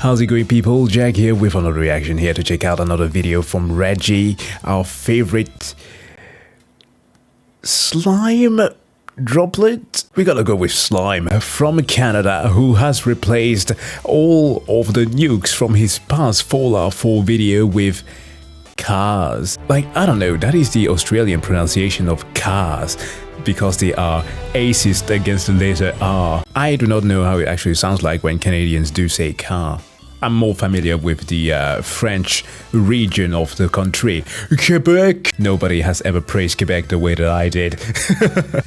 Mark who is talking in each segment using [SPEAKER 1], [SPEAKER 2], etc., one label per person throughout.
[SPEAKER 1] How's it going, people? Jack here with another reaction here to check out another video from Reggie, our favorite slime droplet. We gotta go with Slime from Canada, who has replaced all of the nukes from his past Fallout 4 video with cars. Like, I don't know, that is the Australian pronunciation of cars, because they are racist against the letter R. I do not know how it actually sounds like when Canadians do say car. I'm more familiar with the French region of the country, Quebec. Nobody has ever praised Quebec the way that I did.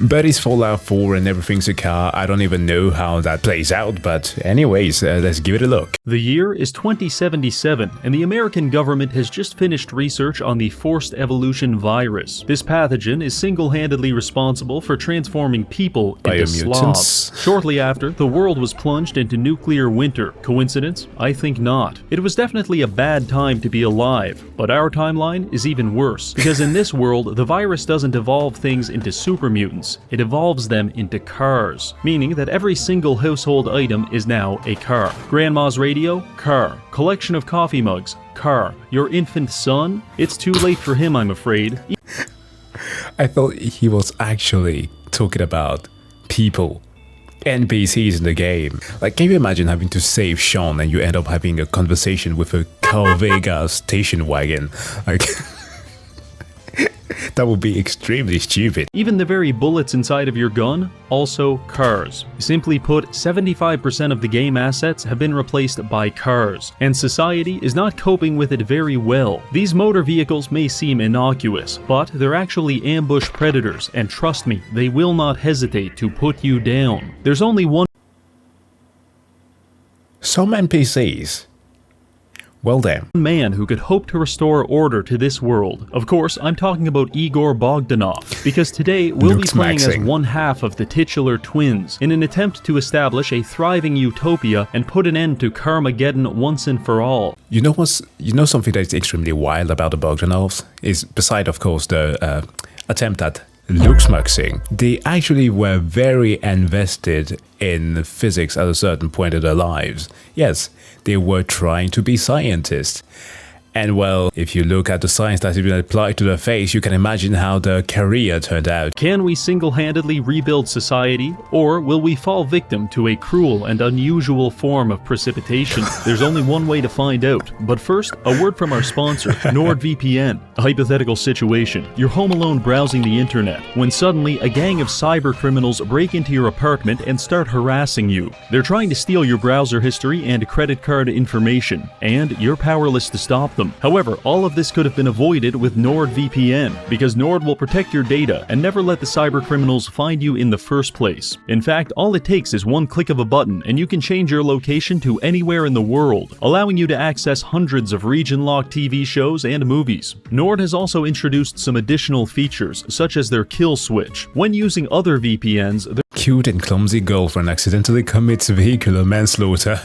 [SPEAKER 1] But it's Fallout 4 and everything's a car. I don't even know how that plays out, but anyways, let's give it a look.
[SPEAKER 2] The year is 2077, and the American government has just finished research on the forced evolution virus. This pathogen is single-handedly responsible for transforming people into slobs. Shortly after, the world was plunged into nuclear winter. Coincidence? I think not. It was definitely a bad time to be alive, but our timeline is even worse, because in this world, the virus doesn't evolve things into super mutants, it evolves them into cars, meaning that every single household item is now a car. Grandma's radio? Car. Collection of coffee mugs? Car. Your infant son? It's too late for him, I'm afraid.
[SPEAKER 1] I thought he was actually talking about people. NPCs in the game. Like, can you imagine having to save Sean and you end up having a conversation with a Carl Vegas station wagon? Like, that would be extremely stupid.
[SPEAKER 2] Even the very bullets inside of your gun, also cars. Simply put, 75% of the game assets have been replaced by cars, and society is not coping with it very well. These motor vehicles may seem innocuous, but they're actually ambush predators, and trust me, they will not hesitate to put you down. There's only one
[SPEAKER 1] Some NPCs. Well then.
[SPEAKER 2] Man who could hope to restore order to this world. Of course, I'm talking about Igor Bogdanov, because today we'll be playing as one half of the titular twins in an attempt to establish a thriving utopia and put an end to CARmageddon once and for all.
[SPEAKER 1] You know something that's extremely wild about the Bogdanovs is, beside of course the attempt at looksmuxing, they actually were very invested in physics at a certain point in their lives. Yes, they were trying to be scientists. And well, if you look at the science that has been applied to their face, you can imagine how their career turned out.
[SPEAKER 2] Can we single-handedly rebuild society, or will we fall victim to a cruel and unusual form of precipitation? There's only one way to find out. But first, a word from our sponsor, NordVPN. A hypothetical situation. You're home alone browsing the internet, when suddenly a gang of cyber criminals break into your apartment and start harassing you. They're trying to steal your browser history and credit card information, and you're powerless to stop them. However, all of this could have been avoided with NordVPN, because Nord will protect your data and never let the cyber criminals find you in the first place. In fact, all it takes is one click of a button and you can change your location to anywhere in the world, allowing you to access hundreds of region-locked TV shows and movies. Nord has also introduced some additional features, such as their kill switch. When using other VPNs,
[SPEAKER 1] cute and clumsy girlfriend accidentally commits vehicular manslaughter.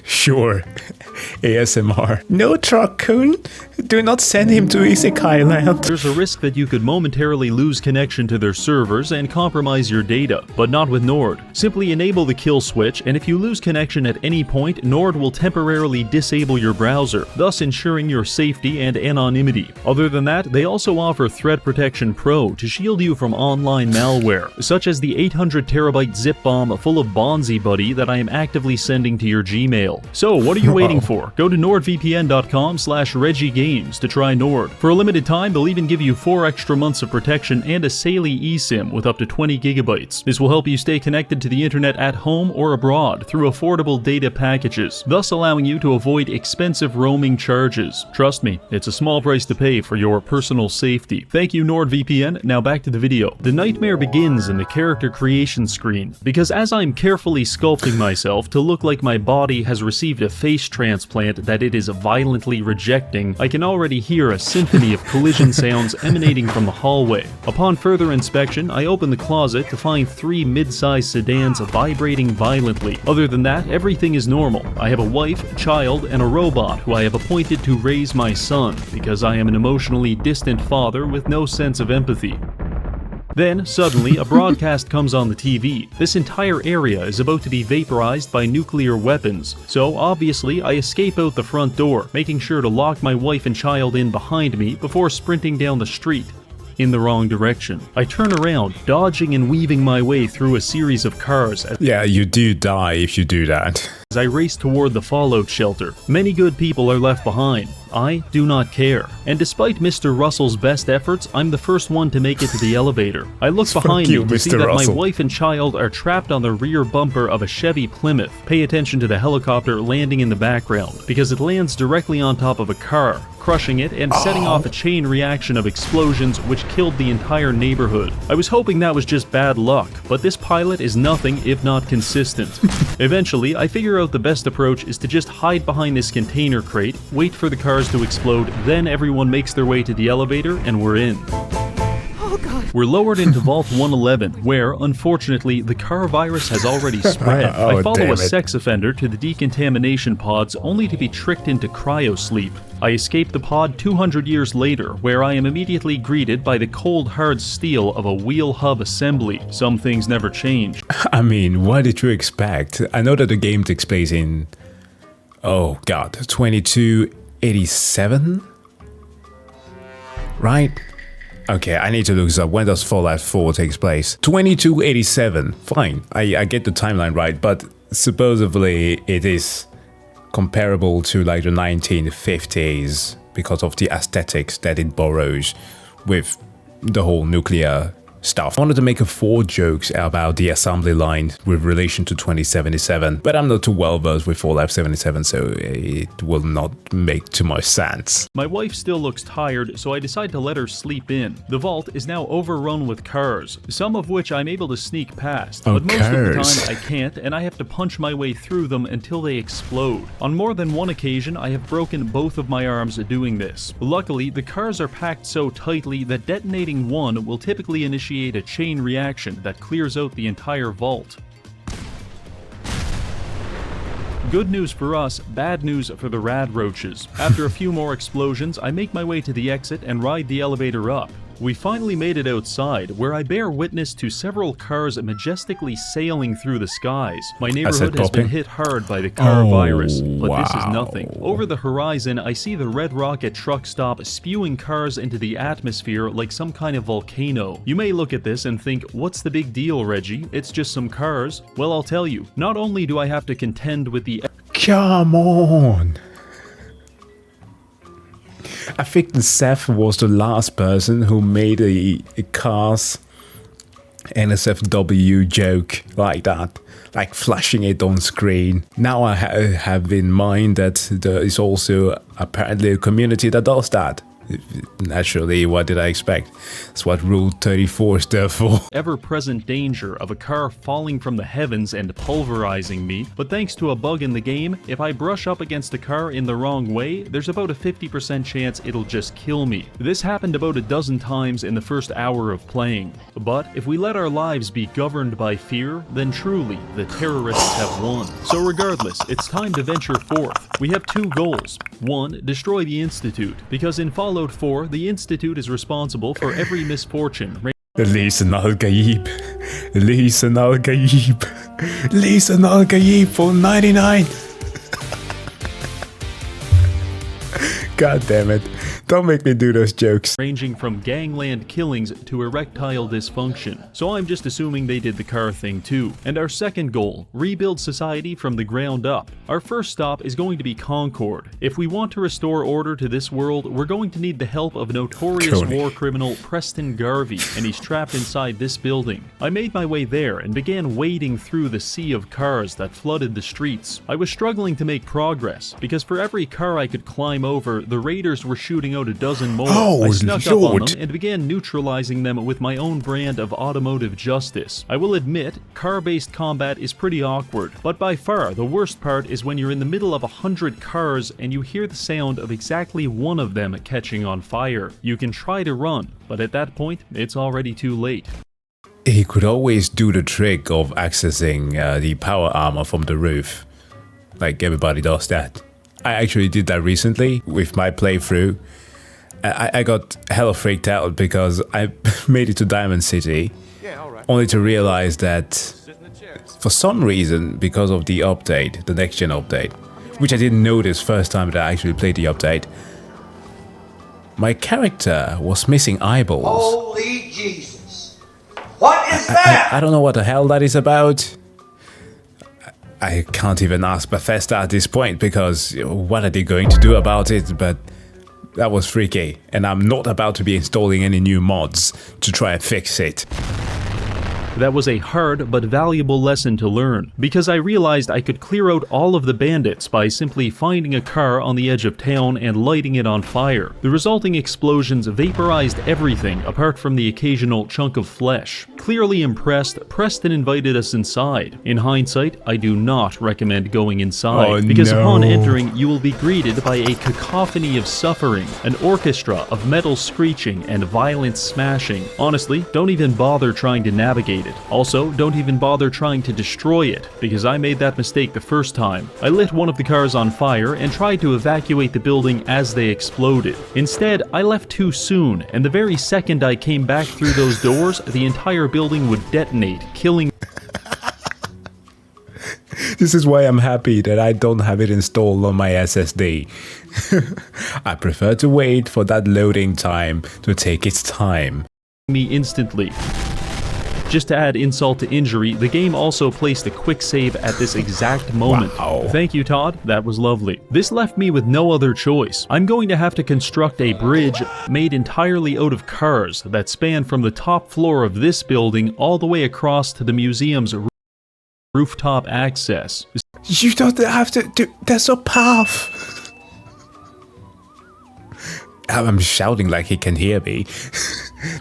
[SPEAKER 1] Sure. ASMR. No, Truck-kun. Do not send him to Isekai Land.
[SPEAKER 2] There's a risk that you could momentarily lose connection to their servers and compromise your data, but not with Nord. Simply enable the kill switch, and if you lose connection at any point, Nord will temporarily disable your browser, thus ensuring your safety and anonymity. Other than that, they also offer Threat Protection Pro to shield you from online malware, such as the 800 terabyte zip bomb full of Bonzi Buddy that I am actively sending to your Gmail. So what are you waiting for? Go to nordvpn.com/ReggieGames to try Nord. For a limited time, they'll even give you 4 extra months of protection and a Saley eSIM with up to 20 gigabytes. This will help you stay connected to the internet at home or abroad through affordable data packages, thus allowing you to avoid expensive roaming charges. Trust me, it's a small price to pay for your personal safety. Thank you, NordVPN. Now back to the video. The nightmare begins in the character creation screen, because as I'm carefully sculpting myself to look like my body has received a face transplant that it is violently rejecting, I can already hear a symphony of collision sounds emanating from the hallway. Upon further inspection, I open the closet to find 3 mid-sized sedans vibrating violently. Other than that, everything is normal. I have a wife, child, and a robot who I have appointed to raise my son, because I am an emotionally distant father with no sense of empathy. Then, suddenly, a broadcast comes on the TV. This entire area is about to be vaporized by nuclear weapons. So, obviously, I escape out the front door, making sure to lock my wife and child in behind me before sprinting down the street in the wrong direction. I turn around, dodging and weaving my way through a series of cars
[SPEAKER 1] Yeah, you do die if you do that.
[SPEAKER 2] as I race toward the fallout shelter. Many good people are left behind. I do not care. And despite Mr. Russell's best efforts, I'm the first one to make it to the elevator. I look behind me to see that my wife and child are trapped on the rear bumper of a Chevy Plymouth. Pay attention to the helicopter landing in the background, because it lands directly on top of a car, crushing it and setting off a chain reaction of explosions which killed the entire neighborhood. I was hoping that was just bad luck, but this pilot is nothing if not consistent. Eventually, I figure out the best approach is to just hide behind this container crate, wait for the cars to explode, then everyone makes their way to the elevator and we're in.
[SPEAKER 3] Oh God.
[SPEAKER 2] We're lowered into Vault 111, where, unfortunately, the car virus has already spread. I follow a sex offender to the decontamination pods only to be tricked into cryosleep. I escape the pod 200 years later, where I am immediately greeted by the cold hard steel of a wheel hub assembly. Some things never change.
[SPEAKER 1] I mean, what did you expect? I know that the game takes place in, oh god, 2287? Right? Okay, I need to look this up. When does Fallout 4 takes place? 2287. Fine, I get the timeline right, but supposedly it is comparable to like the 1950s because of the aesthetics that it borrows with the whole nuclear stuff. I wanted to make a 4 jokes about the assembly line with relation to 2077, but I'm not too well versed with Fallout 77, so it will not make too much sense.
[SPEAKER 2] My wife still looks tired, so I decide to let her sleep in. The vault is now overrun with cars, some of which I'm able to sneak past, but most of the time I can't, and I have to punch my way through them until they explode. On more than one occasion, I have broken both of my arms doing this. Luckily, the cars are packed so tightly that detonating one will typically initiate a chain reaction that clears out the entire vault. Good news for us, bad news for the rad roaches. After a few more explosions, I make my way to the exit and ride the elevator up. We finally made it outside, where I bear witness to several cars majestically sailing through the skies. My neighborhood has been hit hard by the car virus, but this is nothing. Over the horizon, I see the Red Rocket truck stop spewing cars into the atmosphere like some kind of volcano. You may look at this and think, what's the big deal, Reggie? It's just some cars. Well, I'll tell you, not only do I have to contend with the...
[SPEAKER 1] Come on! I think that Seth was the last person who made a Cars NSFW joke like that, like flashing it on screen. Now I have in mind that there is also apparently a community that does that. Naturally, what did I expect? That's what Rule 34 is there for.
[SPEAKER 2] Ever-present danger of a car falling from the heavens and pulverizing me, but thanks to a bug in the game, if I brush up against a car in the wrong way, there's about a 50% chance it'll just kill me. This happened about a dozen times in the first hour of playing. But if we let our lives be governed by fear, then truly, the terrorists have won. So regardless, it's time to venture forth. We have 2 goals. 1, destroy the Institute, because in Fallout 4, the Institute is responsible for every misfortune.
[SPEAKER 1] Listen al-Gaib. Listen al-Gaib. Listen al-Gaib for 99. God damn it. Don't make me do those jokes.
[SPEAKER 2] Ranging from gangland killings to erectile dysfunction. So I'm just assuming they did the car thing too. And our second goal, rebuild society from the ground up. Our first stop is going to be Concord. If we want to restore order to this world, we're going to need the help of notorious war criminal Preston Garvey, and he's trapped inside this building. I made my way there and began wading through the sea of cars that flooded the streets. I was struggling to make progress, because for every car I could climb over, the raiders were shooting out a dozen more. I snuck up on them and began neutralizing them with my own brand of automotive justice. I will admit, car-based combat is pretty awkward, but by far the worst part is when you're in the middle of 100 cars and you hear the sound of exactly one of them catching on fire. You can try to run, but at that point, it's already too late.
[SPEAKER 1] He could always do the trick of accessing the power armor from the roof. Like everybody does that. I actually did that recently with my playthrough. I got hella freaked out because I made it to Diamond City, only to realize that for some reason, because of the update, the next gen update, which I didn't notice first time that I actually played the update, my character was missing eyeballs.
[SPEAKER 4] Holy Jesus. What is that?
[SPEAKER 1] I don't know what the hell that is about. I can't even ask Bethesda at this point because what are they going to do about it, but that was freaky, and I'm not about to be installing any new mods to try and fix it.
[SPEAKER 2] That was a hard but valuable lesson to learn, because I realized I could clear out all of the bandits by simply finding a car on the edge of town and lighting it on fire. The resulting explosions vaporized everything apart from the occasional chunk of flesh. Clearly impressed, Preston invited us inside. In hindsight, I do not recommend going inside, because upon entering you will be greeted by a cacophony of suffering, an orchestra of metal screeching and violent smashing. Honestly, don't even bother trying to navigate it. Also, don't even bother trying to destroy it, because I made that mistake the first time. I lit one of the cars on fire and tried to evacuate the building as they exploded. Instead, I left too soon, and the very second I came back through those doors, the entire building would detonate, killing.
[SPEAKER 1] This is why I'm happy that I don't have it installed on my SSD. I prefer to wait for that loading time to take its time.
[SPEAKER 2] Me instantly. Just to add insult to injury, the game also placed a quick save at this exact moment.
[SPEAKER 1] Wow.
[SPEAKER 2] Thank you, Todd. That was lovely. This left me with no other choice. I'm going to have to construct a bridge made entirely out of cars that span from the top floor of this building all the way across to the museum's rooftop access.
[SPEAKER 1] You don't have to do... There's a path. I'm shouting like he can hear me.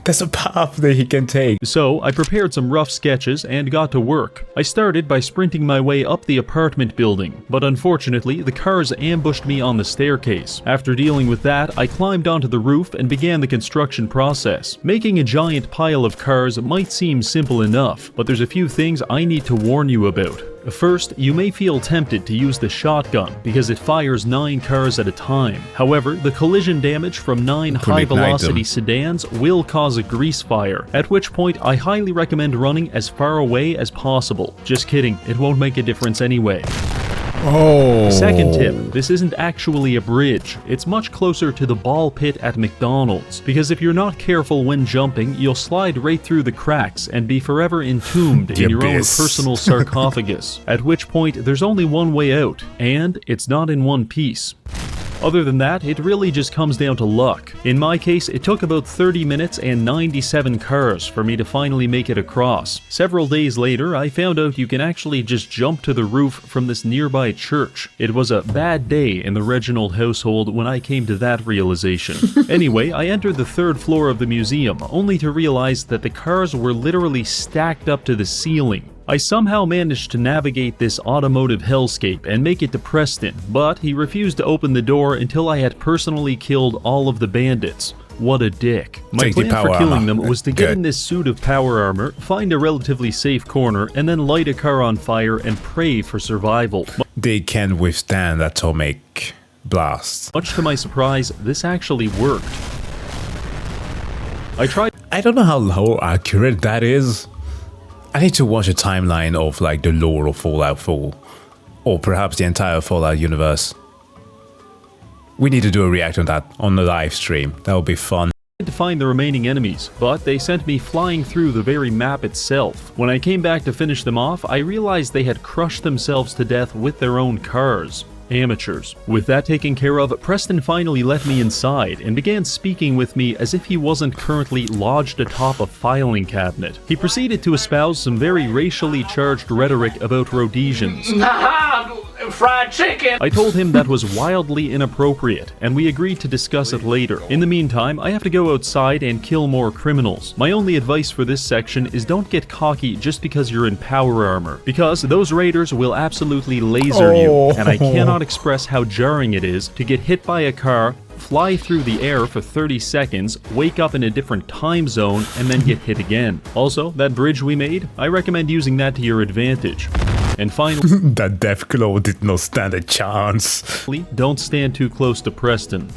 [SPEAKER 1] There's a path that he can take.
[SPEAKER 2] So, I prepared some rough sketches and got to work. I started by sprinting my way up the apartment building, but unfortunately, the cars ambushed me on the staircase. After dealing with that, I climbed onto the roof and began the construction process. Making a giant pile of cars might seem simple enough, but there's a few things I need to warn you about. First, you may feel tempted to use the shotgun because it fires 9 cars at a time. However, the collision damage from 9 high-velocity sedans will cause a grease fire, at which point I highly recommend running as far away as possible. Just kidding, it won't make a difference anyway.
[SPEAKER 1] Oh.
[SPEAKER 2] Second tip, this isn't actually a bridge. It's much closer to the ball pit at McDonald's, because if you're not careful when jumping, you'll slide right through the cracks and be forever entombed in your own personal sarcophagus, at which point there's only one way out, and it's not in one piece. Other than that, it really just comes down to luck. In my case, it took about 30 minutes and 97 cars for me to finally make it across. Several days later, I found out you can actually just jump to the roof from this nearby church. It was a bad day in the Reginald household when I came to that realization. Anyway, I entered the 3rd floor of the museum, only to realize that the cars were literally stacked up to the ceiling. I somehow managed to navigate this automotive hellscape and make it to Preston, but he refused to open the door until I had personally killed all of the bandits. What a dick. My plan for killing them was to get in this suit of power armor, find a relatively safe corner, and then light a car on fire and pray for survival.
[SPEAKER 1] They can withstand atomic blasts.
[SPEAKER 2] Much to my surprise, this actually worked.
[SPEAKER 1] I don't know how accurate that is. I need to watch a timeline of like the lore of Fallout 4, or perhaps the entire Fallout universe. We need to do a react on that on the live stream. That would be fun.
[SPEAKER 2] I tried to find the remaining enemies, but they sent me flying through the very map itself. When I came back to finish them off, I realized they had crushed themselves to death with their own cars. Amateurs. With that taken care of, Preston finally let me inside and began speaking with me as if he wasn't currently lodged atop a filing cabinet. He proceeded to espouse some very racially charged rhetoric about Rhodesians.
[SPEAKER 4] Fried chicken!
[SPEAKER 2] I told him that was wildly inappropriate, and we agreed to discuss it later. In the meantime, I have to go outside and kill more criminals. My only advice for this section is don't get cocky just because you're in power armor, because those raiders will absolutely laser you, and I cannot express how jarring it is to get hit by a car, fly through the air for 30 seconds, wake up in a different time zone, and then get hit again. Also, that bridge we made, I recommend using that to your advantage. And finally,
[SPEAKER 1] that Deathclaw did not stand a chance.
[SPEAKER 2] Don't stand too close to Preston.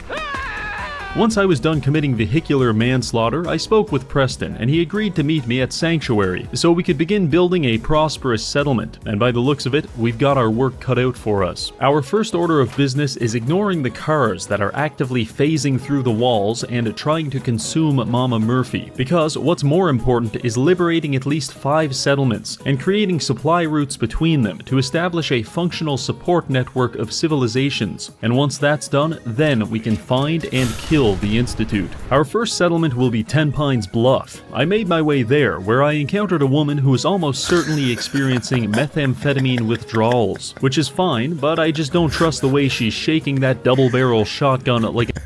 [SPEAKER 2] Once I was done committing vehicular manslaughter, I spoke with Preston, and he agreed to meet me at Sanctuary, so we could begin building a prosperous settlement, and by the looks of it, we've got our work cut out for us. Our first order of business is ignoring the cars that are actively phasing through the walls and trying to consume Mama Murphy, because what's more important is liberating at least 5 settlements, and creating supply routes between them to establish a functional support network of civilizations, and once that's done, then we can find and kill the Institute. Our first settlement will be 10 Pines Bluff. I made my way there, where I encountered a woman who is almost certainly experiencing methamphetamine withdrawals, which is fine, but I just don't trust the way she's shaking that double-barrel shotgun like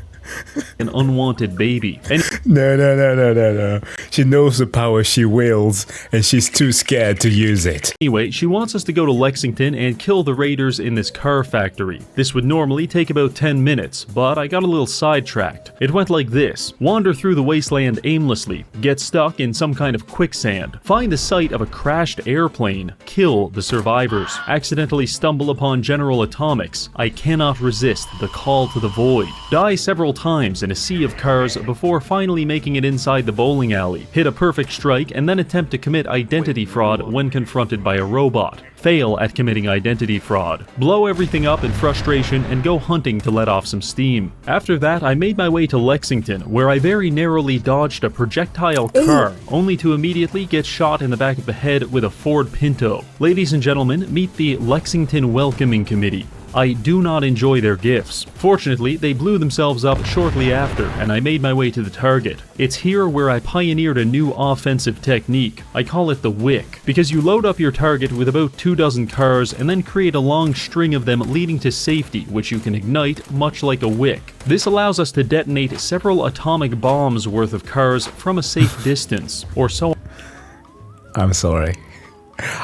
[SPEAKER 2] an unwanted baby.
[SPEAKER 1] No. She knows the power she wields, and she's too scared to use it.
[SPEAKER 2] Anyway, she wants us to go to Lexington and kill the raiders in this car factory. This would normally take about 10 minutes, but I got a little sidetracked. It went like this: wander through the wasteland aimlessly, get stuck in some kind of quicksand, find the site of a crashed airplane, kill the survivors, accidentally stumble upon General Atomics, I cannot resist the call to the void, die several times in a sea of cars before finally making it inside the bowling alley, hit a perfect strike, and then attempt to commit identity fraud when confronted by a robot, fail at committing identity fraud, blow everything up in frustration, and go hunting to let off some steam. After that, I made my way to Lexington, where I very narrowly dodged a projectile car, only to immediately get shot in the back of the head with a Ford Pinto. Ladies and gentlemen, meet the Lexington Welcoming Committee. I do not enjoy their gifts. Fortunately, they blew themselves up shortly after, and I made my way to the target. It's here where I pioneered a new offensive technique. I call it the wick, because you load up your target with about 24 cars and then create a long string of them leading to safety, which you can ignite much like a wick. This allows us to detonate several atomic bombs worth of cars from a safe distance, or so.
[SPEAKER 1] I'm sorry.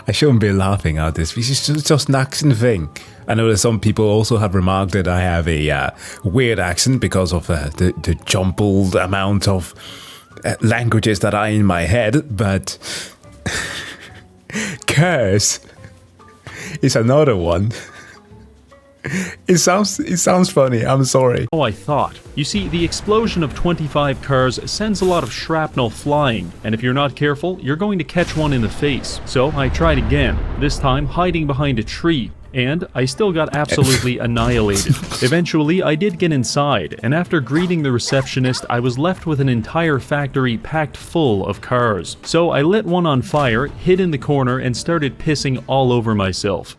[SPEAKER 1] I shouldn't be laughing at this. This is just an accent thing. I know that some people also have remarked that I have a weird accent because of the jumbled amount of languages that are in my head, but curse is another one. It sounds funny, I'm sorry.
[SPEAKER 2] Oh, I thought. You see, the explosion of 25 cars sends a lot of shrapnel flying, and if you're not careful, you're going to catch one in the face. So I tried again, this time hiding behind a tree, and I still got absolutely annihilated. Eventually, I did get inside, and after greeting the receptionist, I was left with an entire factory packed full of cars. So I lit one on fire, hid in the corner, and started pissing all over myself.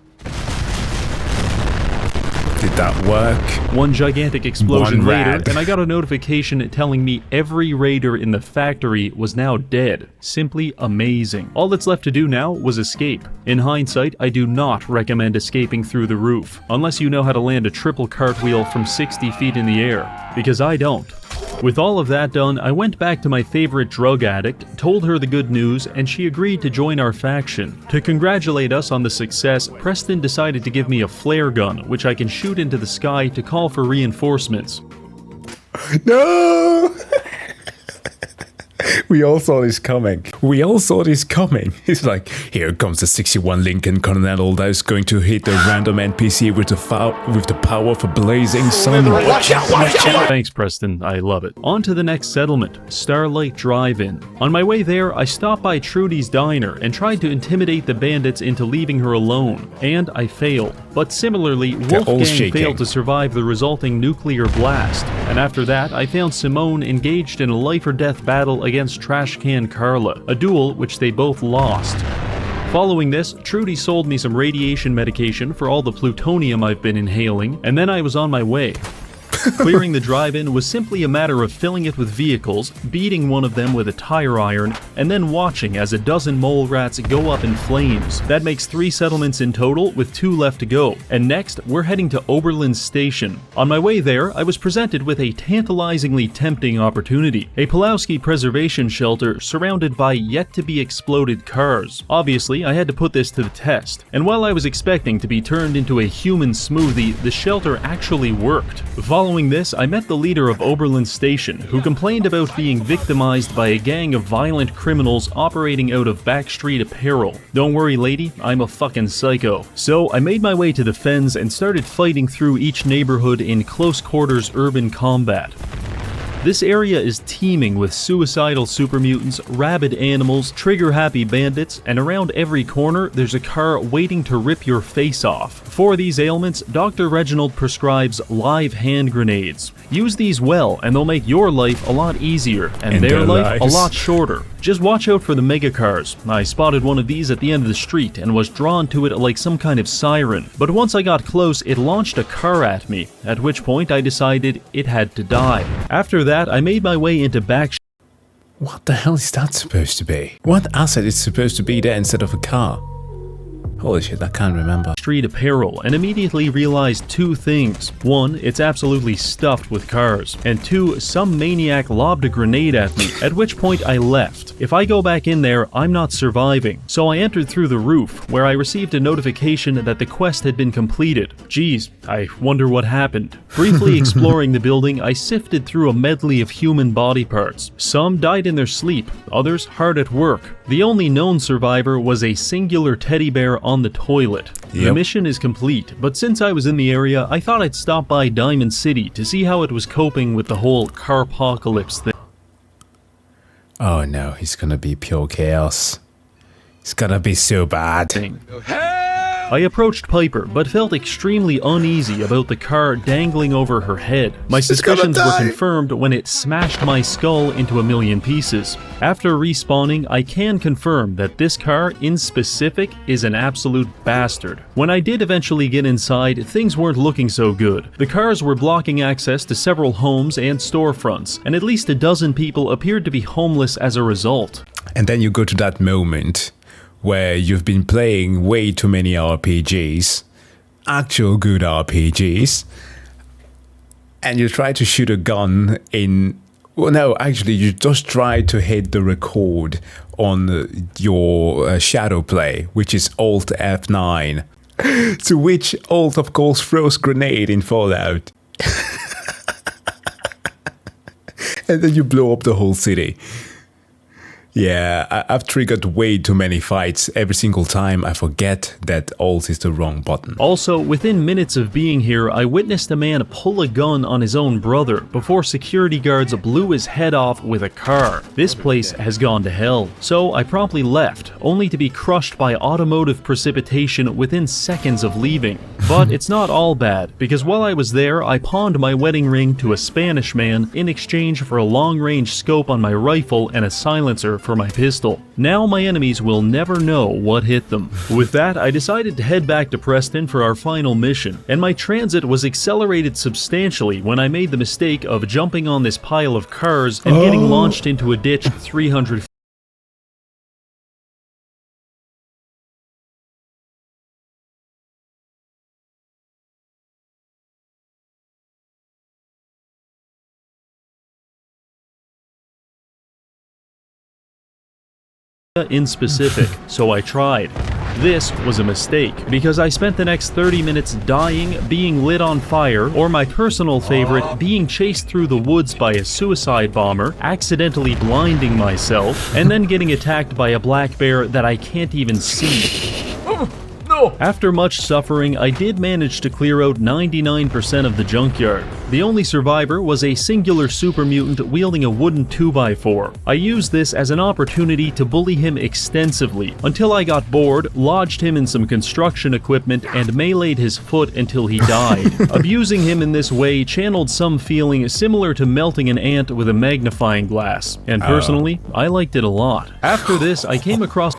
[SPEAKER 1] Did that work?
[SPEAKER 2] One gigantic explosion later, and I got a notification telling me every raider in the factory was now dead. Simply amazing. All that's left to do now was escape. In hindsight, I do not recommend escaping through the roof, unless you know how to land a triple cartwheel from 60 feet in the air, because I don't. With all of that done, I went back to my favorite drug addict, told her the good news, and she agreed to join our faction. To congratulate us on the success, Preston decided to give me a flare gun, which I can shoot into the sky to call for reinforcements.
[SPEAKER 1] No! We all saw this coming. It's like, here comes the 61 Lincoln Continental that's going to hit the random NPC with the power of a blazing sun. Watch out!
[SPEAKER 2] Thanks, Preston. I love it. On to the next settlement, Starlight Drive-In. On my way there, I stopped by Trudy's diner and tried to intimidate the bandits into leaving her alone, and I failed. But similarly, Wolfgang failed to survive the resulting nuclear blast, and after that, I found Simone engaged in a life-or-death battle against Trash Can Carla, a duel which they both lost. Following this, Trudy sold me some radiation medication for all the plutonium I've been inhaling, and then I was on my way. Clearing the drive-in was simply a matter of filling it with vehicles, beating one of them with a tire iron, and then watching as a dozen mole rats go up in flames. That makes 3 settlements in total, with 2 left to go. And next, we're heading to Oberlin Station. On my way there, I was presented with a tantalizingly tempting opportunity. A Pulowski preservation shelter surrounded by yet-to-be-exploded cars. Obviously, I had to put this to the test. And while I was expecting to be turned into a human smoothie, the shelter actually worked. Following this, I met the leader of Oberlin Station, who complained about being victimized by a gang of violent criminals operating out of Backstreet Apparel. Don't worry, lady, I'm a fucking psycho. So I made my way to the fens and started fighting through each neighborhood in close quarters urban combat. This area is teeming with suicidal super mutants, rabid animals, trigger-happy bandits, and around every corner there's a car waiting to rip your face off. For these ailments, Dr. Reginald prescribes live hand grenades. Use these well and they'll make your life a lot easier and their life a lot shorter. Just watch out for the mega cars. I spotted one of these at the end of the street and was drawn to it like some kind of siren. But once I got close, it launched a car at me, at which point I decided it had to die. After that, I made my way into back.
[SPEAKER 1] What the hell is that supposed to be? What asset is supposed to be there instead of a car? Holy shit, I can't remember.
[SPEAKER 2] Street apparel and immediately realized two things. One, it's absolutely stuffed with cars. And two, some maniac lobbed a grenade at me, at which point I left. If I go back in there, I'm not surviving. So I entered through the roof, where I received a notification that the quest had been completed. Geez, I wonder what happened. Briefly exploring the building, I sifted through a medley of human body parts. Some died in their sleep, others hard at work. The only known survivor was a singular teddy bear on the toilet. The mission is complete, but since I was in the area, I thought I'd stop by Diamond City to see how it was coping with the whole CARpacalypse thing.
[SPEAKER 1] Oh no, he's gonna be pure chaos. It's gonna be so bad.
[SPEAKER 2] I approached Piper, but felt extremely uneasy about the car dangling over her head. My suspicions were confirmed when it smashed my skull into a million pieces. After respawning, I can confirm that this car, in specific, is an absolute bastard. When I did eventually get inside, things weren't looking so good. The cars were blocking access to several homes and storefronts, and at least a dozen people appeared to be homeless as a result.
[SPEAKER 1] And then you go to that moment where you've been playing way too many RPGs, actual good RPGs, and you try to shoot a gun in... Well, no, actually, you just try to hit the record on your shadow play, which is Alt F9, to which Alt, of course, throws grenade in Fallout. And then you blow up the whole city. Yeah, I've triggered way too many fights. Every single time I forget that Alt is the wrong button.
[SPEAKER 2] Also, within minutes of being here, I witnessed a man pull a gun on his own brother before security guards blew his head off with a car. This place has gone to hell. So I promptly left, only to be crushed by automotive precipitation within seconds of leaving. But it's not all bad, because while I was there, I pawned my wedding ring to a Spanish man in exchange for a long-range scope on my rifle and a silencer for my pistol. Now my enemies will never know what hit them. With that, I decided to head back to Preston for our final mission, and my transit was accelerated substantially when I made the mistake of jumping on this pile of cars and getting launched into a ditch 300 in specific, so I tried. This was a mistake, because I spent the next 30 minutes dying, being lit on fire, or my personal favorite, being chased through the woods by a suicide bomber, accidentally blinding myself, and then getting attacked by a black bear that I can't even see. After much suffering, I did manage to clear out 99% of the junkyard. The only survivor was a singular super mutant wielding a wooden 2x4. I used this as an opportunity to bully him extensively, until I got bored, lodged him in some construction equipment, and meleeed his foot until he died. Abusing him in this way channeled some feeling similar to melting an ant with a magnifying glass, and personally, I liked it a lot. After this, I came across...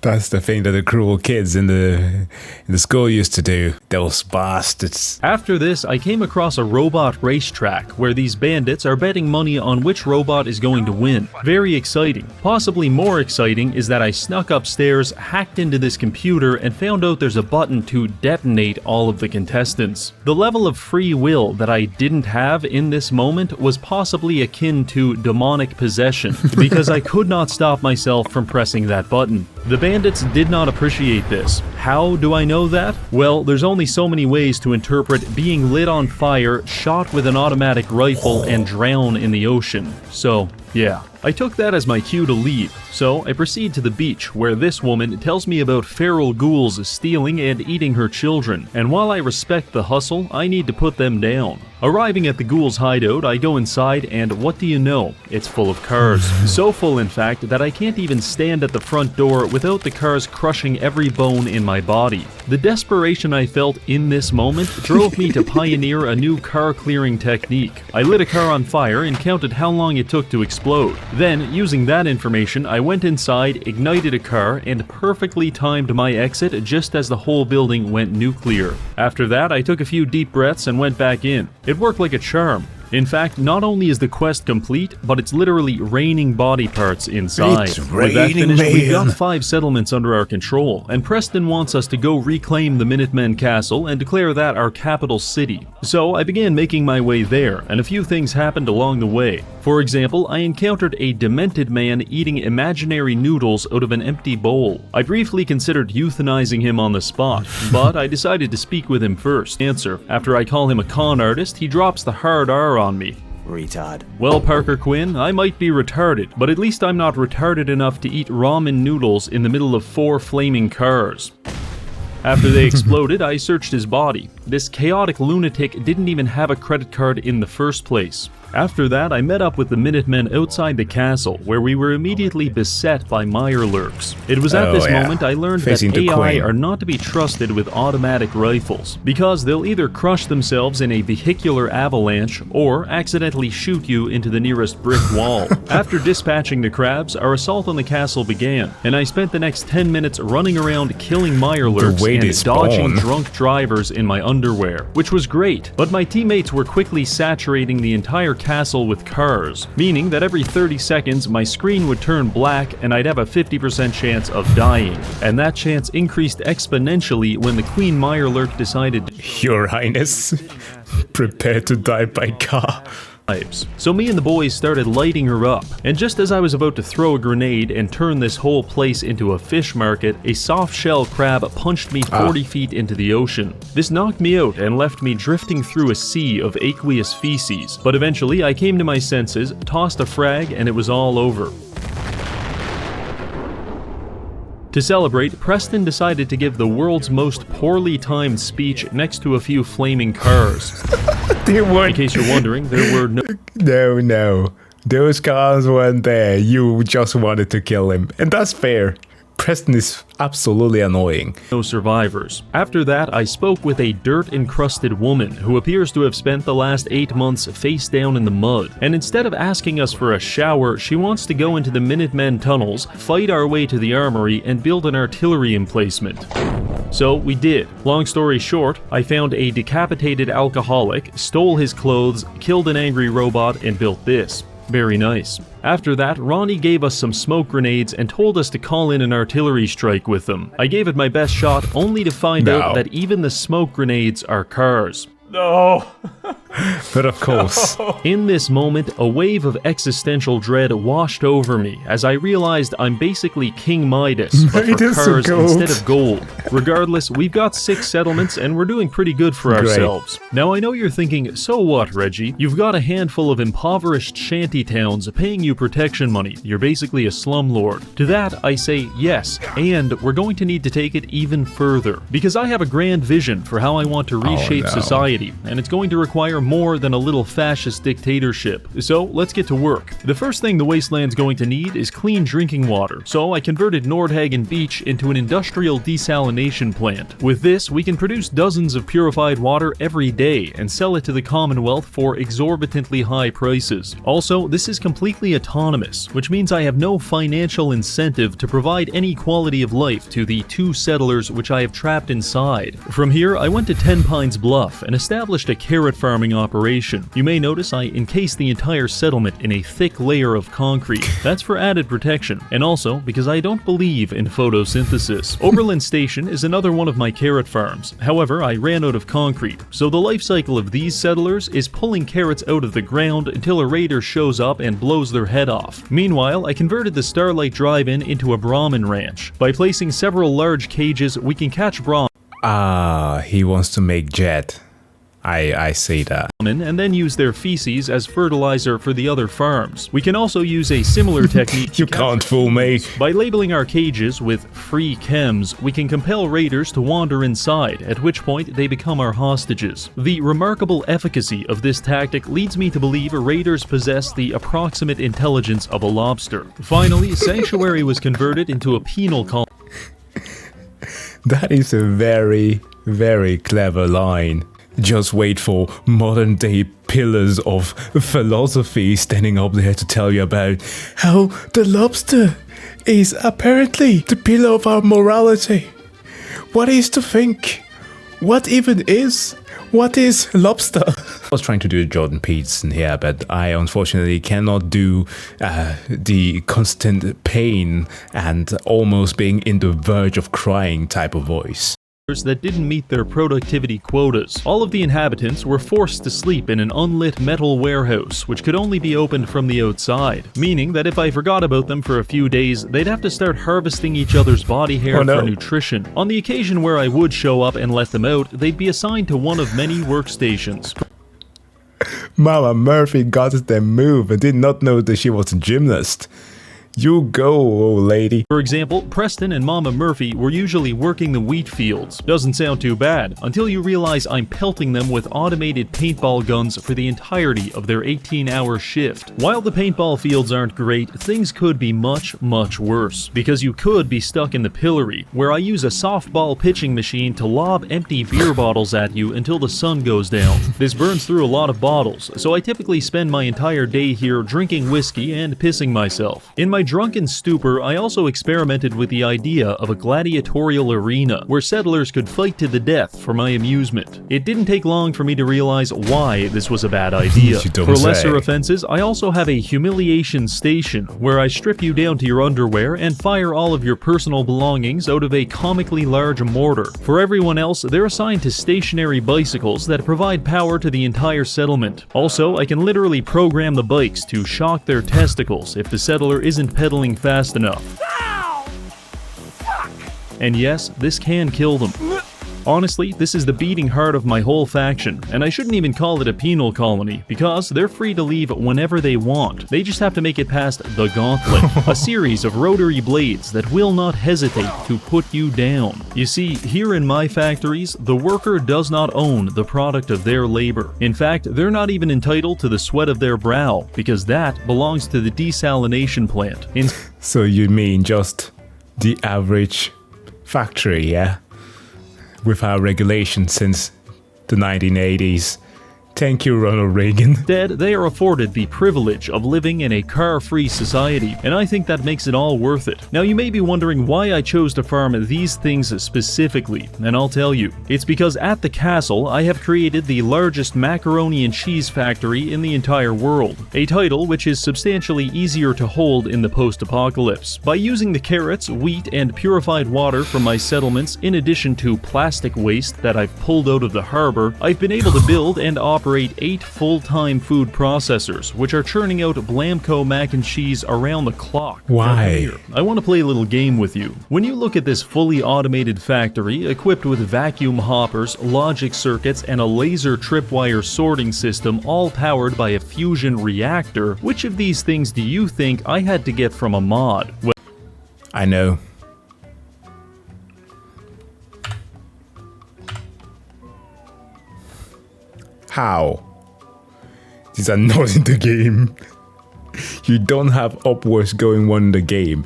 [SPEAKER 1] That's the thing that the cruel kids in the school used to do. Those bastards.
[SPEAKER 2] After this, I came across a robot racetrack where these bandits are betting money on which robot is going to win. Very exciting. Possibly more exciting is that I snuck upstairs, hacked into this computer, and found out there's a button to detonate all of the contestants. The level of free will that I didn't have in this moment was possibly akin to demonic possession, because I could not stop myself from pressing that button. The bandits did not appreciate this. How do I know that? Well, there's only so many ways to interpret being lit on fire, shot with an automatic rifle, and drown in the ocean. So, yeah. I took that as my cue to leave, so I proceed to the beach where this woman tells me about feral ghouls stealing and eating her children, and while I respect the hustle, I need to put them down. Arriving at the ghouls' hideout, I go inside and what do you know? It's full of cars. So full in fact that I can't even stand at the front door without the cars crushing every bone in my body. The desperation I felt in this moment drove me to pioneer a new car clearing technique. I lit a car on fire and counted how long it took to explode. Then, using that information, I went inside, ignited a car, and perfectly timed my exit just as the whole building went nuclear. After that, I took a few deep breaths and went back in. It worked like a charm. In fact, not only is the quest complete, but it's literally raining body parts inside.
[SPEAKER 1] It's
[SPEAKER 2] With that
[SPEAKER 1] raining,
[SPEAKER 2] finished, we've got
[SPEAKER 1] man.
[SPEAKER 2] 5 settlements under our control, and Preston wants us to go reclaim the Minutemen castle and declare that our capital city. So I began making my way there, and a few things happened along the way. For example, I encountered a demented man eating imaginary noodles out of an empty bowl. I briefly considered euthanizing him on the spot, but I decided to speak with him first. After I call him a con artist, he drops the hard R on me.
[SPEAKER 5] Retard.
[SPEAKER 2] Well, Parker Quinn, I might be retarded, but at least I'm not retarded enough to eat ramen noodles in the middle of 4 flaming cars. After they exploded, I searched his body. This chaotic lunatic didn't even have a credit card in the first place. After that, I met up with the Minutemen outside the castle, where we were immediately beset by Mirelurks. It was at this moment I learned
[SPEAKER 1] Facing
[SPEAKER 2] that
[SPEAKER 1] the
[SPEAKER 2] AI
[SPEAKER 1] Queen.
[SPEAKER 2] are not to be trusted with automatic rifles, because they'll either crush themselves in a vehicular avalanche, or accidentally shoot you into the nearest brick wall. After dispatching the crabs, our assault on the castle began, and I spent the next 10 minutes running around killing Mirelurks
[SPEAKER 1] way they
[SPEAKER 2] and dodging
[SPEAKER 1] spawn.
[SPEAKER 2] drunk drivers in my underwear, which was great, but my teammates were quickly saturating the entire castle with cars, meaning that every 30 seconds my screen would turn black and I'd have a 50% chance of dying, and that chance increased exponentially when the Queen Mirelurk decided
[SPEAKER 1] Your Highness, prepare to die by car.
[SPEAKER 2] lives. So me and the boys started lighting her up, and just as I was about to throw a grenade and turn this whole place into a fish market, a soft-shell crab punched me 40 feet into the ocean. This knocked me out and left me drifting through a sea of aqueous feces, but eventually I came to my senses, tossed a frag, and it was all over. To celebrate, Preston decided to give the world's most poorly timed speech next to a few flaming cars.
[SPEAKER 1] They
[SPEAKER 2] In
[SPEAKER 1] weren't.
[SPEAKER 2] case you're wondering, there were no
[SPEAKER 1] No. Those cars weren't there. You just wanted to kill him. And that's fair. Preston is absolutely annoying.
[SPEAKER 2] survivors. After that, I spoke with a dirt-encrusted woman who appears to have spent the last 8 months face down in the mud, and instead of asking us for a shower, she wants to go into the Minutemen tunnels, fight our way to the armory, and build an artillery emplacement. So we did. Long story short, I found a decapitated alcoholic, stole his clothes, killed an angry robot, and built this. Very nice. After that, Ronnie gave us some smoke grenades and told us to call in an artillery strike with them. I gave it my best shot, only to find out that even the smoke grenades are cars.
[SPEAKER 5] No.
[SPEAKER 1] But of course.
[SPEAKER 2] In this moment, a wave of existential dread washed over me as I realized I'm basically King Midas, but for
[SPEAKER 1] Midas of
[SPEAKER 2] cars
[SPEAKER 1] gold.
[SPEAKER 2] instead of gold. Regardless, we've got 6 settlements and we're doing pretty good for ourselves. Now I know you're thinking, so what, Reggie? You've got a handful of impoverished shanty towns paying you protection money. You're basically a slumlord. To that, I say yes, and we're going to need to take it even further. Because I have a grand vision for how I want to reshape
[SPEAKER 1] no.
[SPEAKER 2] society, and it's going to require more than a little fascist dictatorship. So let's get to work. The first thing the wasteland's going to need is clean drinking water, so I converted Nordhagen Beach into an industrial desalination plant. With this, we can produce dozens of purified water every day and sell it to the Commonwealth for exorbitantly high prices. Also, this is completely autonomous, which means I have no financial incentive to provide any quality of life to the 2 settlers which I have trapped inside. From here, I went to 10 Pines Bluff and established a carrot farming operation. You may notice I encased the entire settlement in a thick layer of concrete. That's for added protection, and also because I don't believe in photosynthesis. Oberlin Station is another one of my carrot farms. However, I ran out of concrete, so the life cycle of these settlers is pulling carrots out of the ground until a raider shows up and blows their head off. Meanwhile, I converted the Starlight Drive-In into a Brahmin ranch. By placing several large cages, we can catch Brahmin.
[SPEAKER 1] He wants to make Jet. I see that.
[SPEAKER 2] And then use their feces as fertilizer for the other farms. We can also use a similar technique.
[SPEAKER 1] You can't fool me.
[SPEAKER 2] By labeling our cages with free chems, we can compel raiders to wander inside, at which point they become our hostages. The remarkable efficacy of this tactic leads me to believe raiders possess the approximate intelligence of a lobster. Finally, Sanctuary was converted into a penal colony.
[SPEAKER 1] That is a very, very clever line. Just wait for modern day pillars of philosophy standing up there to tell you about how the lobster is apparently the pillar of our morality. What is to think? What even is? What is lobster? I was trying to do a Jordan Peterson here, but I unfortunately cannot do the constant pain and almost being in the verge of crying type of voice.
[SPEAKER 2] That didn't meet their productivity quotas. All of the inhabitants were forced to sleep in an unlit metal warehouse, which could only be opened from the outside, meaning that if I forgot about them for a few days, they'd have to start harvesting each other's body hair for nutrition. On the occasion where I would show up and let them out, they'd be assigned to one of many workstations.
[SPEAKER 1] Mama Murphy got the move and did not know that she was a gymnast. You go, old lady.
[SPEAKER 2] For example, Preston and Mama Murphy were usually working the wheat fields. Doesn't sound too bad, until you realize I'm pelting them with automated paintball guns for the entirety of their 18-hour shift. While the paintball fields aren't great, things could be much, much worse, because you could be stuck in the pillory, where I use a softball pitching machine to lob empty beer bottles at you until the sun goes down. This burns through a lot of bottles, so I typically spend my entire day here drinking whiskey and pissing myself. In my drunken stupor, I also experimented with the idea of a gladiatorial arena where settlers could fight to the death for my amusement. It didn't take long for me to realize why this was a bad idea. For lesser offenses, I also have a humiliation station where I strip you down to your underwear and fire all of your personal belongings out of a comically large mortar. For everyone else, they're assigned to stationary bicycles that provide power to the entire settlement. Also, I can literally program the bikes to shock their testicles if the settler isn't pedaling fast enough. And yes, this can kill them. Honestly, this is the beating heart of my whole faction, and I shouldn't even call it a penal colony, because they're free to leave whenever they want. They just have to make it past the gauntlet, a series of rotary blades that will not hesitate to put you down. You see, here in my factories, the worker does not own the product of their labor. In fact, they're not even entitled to the sweat of their brow, because that belongs to the desalination plant.
[SPEAKER 1] So you mean just the average factory, yeah? With our regulations since the 1980s. Thank you, Ronald Reagan.
[SPEAKER 2] Instead, they are afforded the privilege of living in a car-free society, and I think that makes it all worth it. Now, you may be wondering why I chose to farm these things specifically, and I'll tell you. It's because at the castle, I have created the largest macaroni and cheese factory in the entire world, a title which is substantially easier to hold in the post-apocalypse. By using the carrots, wheat, and purified water from my settlements, in addition to plastic waste that I've pulled out of the harbor, I've been able to build and operate 8 full-time food processors, which are churning out Blamco mac and cheese around the clock.
[SPEAKER 1] Why?
[SPEAKER 2] I want to play a little game with you. When you look at this fully automated factory equipped with vacuum hoppers, logic circuits, and a laser tripwire sorting system all powered by a fusion reactor, which of these things do you think I had to get from a mod?
[SPEAKER 1] I know. How? These are not in the game. You don't have upwards going one in the game,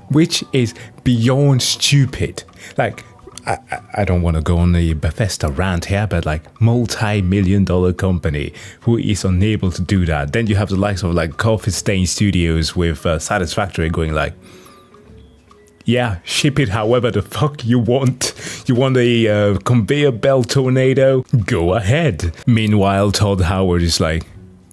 [SPEAKER 1] which is beyond stupid. Like, I don't want to go on the Bethesda rant here, but like multi-million-dollar company who is unable to do that. Then you have the likes of like Coffee Stain Studios with Satisfactory going like, yeah, ship it however the fuck you want. You want a conveyor belt tornado? Go ahead. Meanwhile, Todd Howard is like,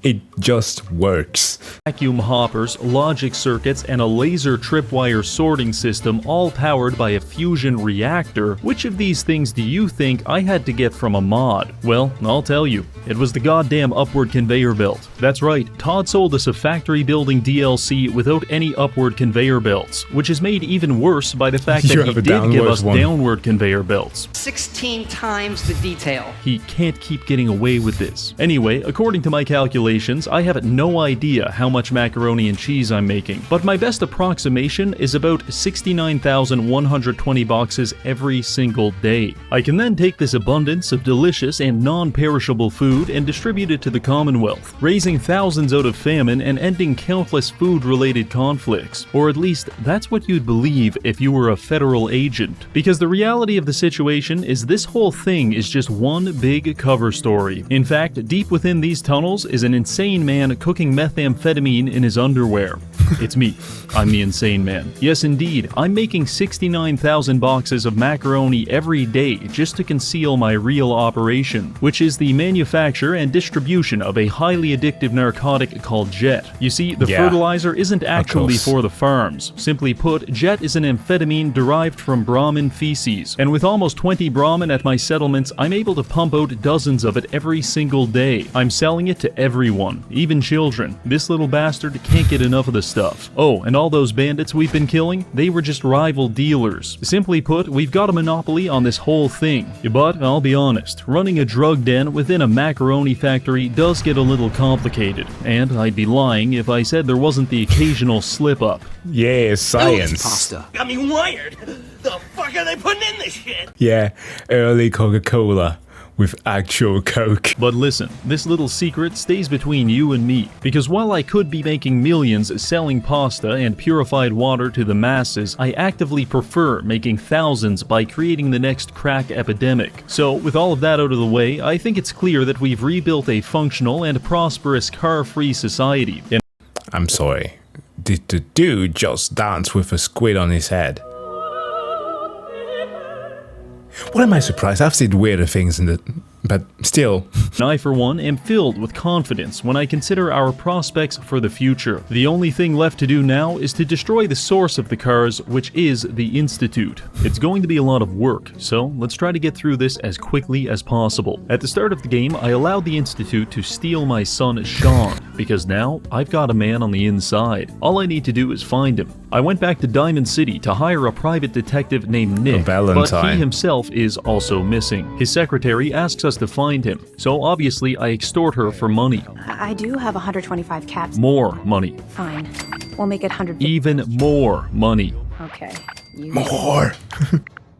[SPEAKER 1] It just works.
[SPEAKER 2] Vacuum hoppers, logic circuits, and a laser tripwire sorting system, all powered by a fusion reactor. Which of these things do you think I had to get from a mod? Well, I'll tell you. It was the goddamn upward conveyor belt. That's right, Todd sold us a factory building DLC without any upward conveyor belts, which is made even worse by the fact that he did give us downward conveyor belts.
[SPEAKER 3] 16 times the detail.
[SPEAKER 2] He can't keep getting away with this. Anyway, according to my calculations, I have no idea how much macaroni and cheese I'm making, but my best approximation is about 69,120 boxes every single day. I can then take this abundance of delicious and non-perishable food and distribute it to the Commonwealth, raising thousands out of famine and ending countless food-related conflicts. Or at least, that's what you'd believe if you were a federal agent. Because the reality of the situation is this whole thing is just one big cover story. In fact, deep within these tunnels is an insane man cooking methamphetamine in his underwear. It's me. I'm the insane man. Yes, indeed. I'm making 69,000 boxes of macaroni every day just to conceal my real operation, which is the manufacture and distribution of a highly addictive narcotic called Jet. You see, the fertilizer isn't actually for the farms. Simply put, Jet is an amphetamine derived from Brahmin feces, and with almost 20 Brahmin at my settlements, I'm able to pump out dozens of it every single day. I'm selling it to everyone, even children. This little bastard can't get enough of the stuff. Oh, and all those bandits we've been killing, they were just rival dealers. Simply put, we've got a monopoly on this whole thing. But I'll be honest, running a drug den within a macaroni factory does get a little complicated, and I'd be lying if I said there wasn't the occasional slip-up.
[SPEAKER 1] Yeah, science.
[SPEAKER 3] Pasta.
[SPEAKER 5] Got me wired. The fuck are they putting in this shit?
[SPEAKER 1] Yeah, early Coca-Cola with actual Coke.
[SPEAKER 2] But listen, this little secret stays between you and me, because while I could be making millions selling pasta and purified water to the masses, I actively prefer making thousands by creating the next crack epidemic. So with all of that out of the way, I think it's clear that we've rebuilt a functional and prosperous car-free society. And
[SPEAKER 1] I'm sorry, did the dude just dance with a squid on his head? What am I surprised? I've seen weirder things in the... but still.
[SPEAKER 2] I, for one, am filled with confidence when I consider our prospects for the future. The only thing left to do now is to destroy the source of the cars, which is the Institute. It's going to be a lot of work, so let's try to get through this as quickly as possible. At the start of the game, I allowed the Institute to steal my son Sean, because now I've got a man on the inside. All I need to do is find him. I went back to Diamond City to hire a private detective named Nick, but he himself is also missing. His secretary asks us to find him, so obviously I extort her for money.
[SPEAKER 6] I do have 125 caps.
[SPEAKER 2] More money.
[SPEAKER 6] Fine. We'll make it 100.
[SPEAKER 2] Even more money.
[SPEAKER 6] Okay.
[SPEAKER 1] More.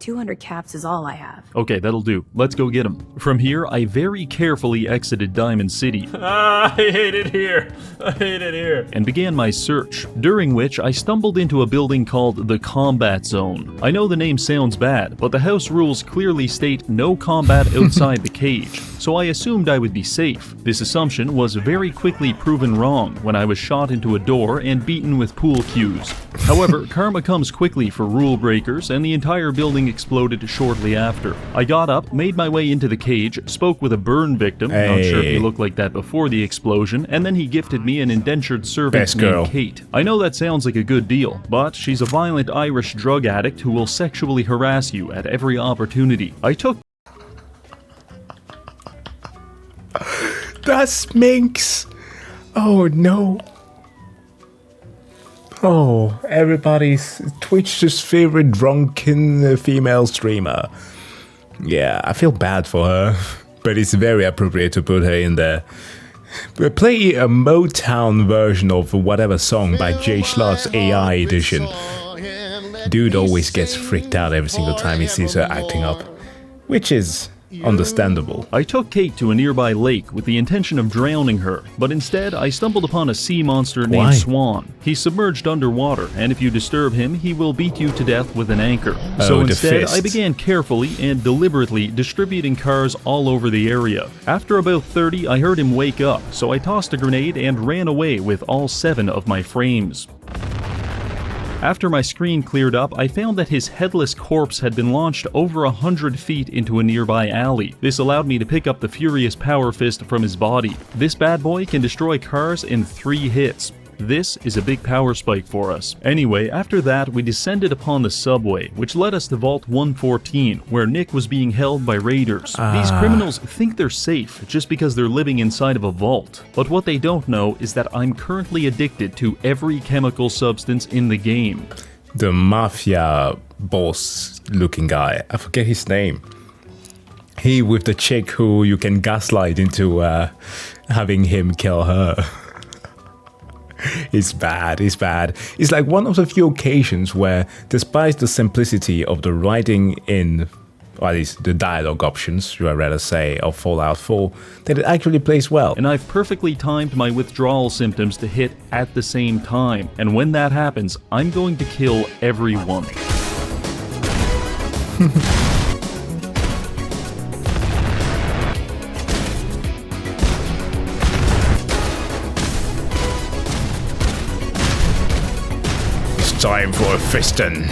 [SPEAKER 6] 200 caps is all I have.
[SPEAKER 2] Okay, that'll do. Let's go get him. From here, I very carefully exited Diamond City.
[SPEAKER 5] I hate it here. I hate it here.
[SPEAKER 2] And began my search, during which I stumbled into a building called the Combat Zone. I know the name sounds bad, but the house rules clearly state no combat outside the cage, so I assumed I would be safe. This assumption was very quickly proven wrong when I was shot into a door and beaten with pool cues. However, karma comes quickly for rule breakers, and the entire building exploded shortly after. I got up, made my way into the cage, spoke with a burn victim, not sure if he looked like that before the explosion, and then he gifted me an indentured servant named Kate. I know that sounds like a good deal, but she's a violent Irish drug addict who will sexually harass you at every opportunity. I took...
[SPEAKER 1] That's Minx! Oh no. Oh, everybody's Twitch's favorite drunken female streamer. Yeah, I feel bad for her, but it's very appropriate to put her in there. Play a Motown version of whatever song by Jay Schlatt's AI edition. Dude always gets freaked out every single time he sees her acting up, which is understandable.
[SPEAKER 2] I took Kate to a nearby lake with the intention of drowning her, but instead I stumbled upon a sea monster named Swan. He's submerged underwater, and if you disturb him, he will beat you to death with an anchor. So instead, I began carefully and deliberately distributing cars all over the area. After about 30, I heard him wake up, so I tossed a grenade and ran away with all 7 of my frames. After my screen cleared up, I found that his headless corpse had been launched over 100 feet into a nearby alley. This allowed me to pick up the furious power fist from his body. This bad boy can destroy cars in 3 hits. This is a big power spike for us. Anyway, after that, we descended upon the subway, which led us to Vault 114, where Nick was being held by raiders. These criminals think they're safe just because they're living inside of a vault. But what they don't know is that I'm currently addicted to every chemical substance in the game.
[SPEAKER 1] The mafia boss looking guy, I forget his name. He with the chick who you can gaslight into having him kill her. It's bad, it's bad. It's like one of the few occasions where, despite the simplicity of the writing in, or at least the dialogue options, should I rather say, of Fallout 4, that it actually plays well.
[SPEAKER 2] And I've perfectly timed my withdrawal symptoms to hit at the same time. And when that happens, I'm going to kill everyone.
[SPEAKER 1] Time for a fisting.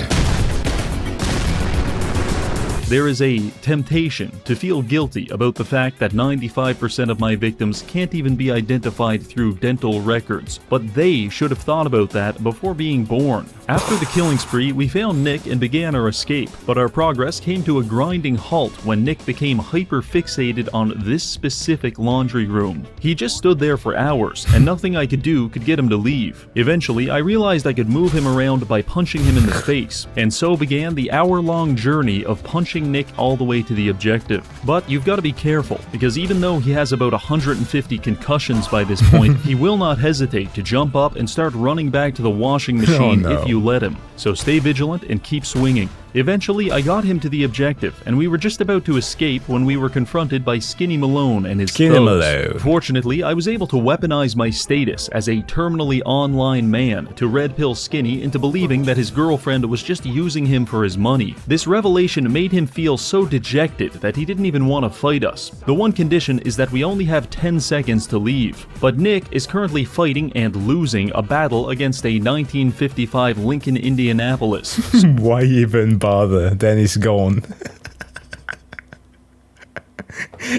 [SPEAKER 2] There is a temptation to feel guilty about the fact that 95% of my victims can't even be identified through dental records, but they should have thought about that before being born. After the killing spree, we found Nick and began our escape, but our progress came to a grinding halt when Nick became hyper-fixated on this specific laundry room. He just stood there for hours, and nothing I could do could get him to leave. Eventually, I realized I could move him around by punching him in the face, and so began the hour-long journey of punching Nick all the way to the objective. But you've got to be careful, because even though he has about 150 concussions by this point, he will not hesitate to jump up and start running back to the washing machine if you let him. So stay vigilant and keep swinging. Eventually, I got him to the objective, and we were just about to escape when we were confronted by Skinny Malone and his thugs. Fortunately, I was able to weaponize my status as a terminally online man to red pill Skinny into believing that his girlfriend was just using him for his money. This revelation made him feel so dejected that he didn't even want to fight us. The one condition is that we only have 10 seconds to leave. But Nick is currently fighting and losing a battle against a 1955 Lincoln Indianapolis.
[SPEAKER 1] Why even bother? Then he's gone.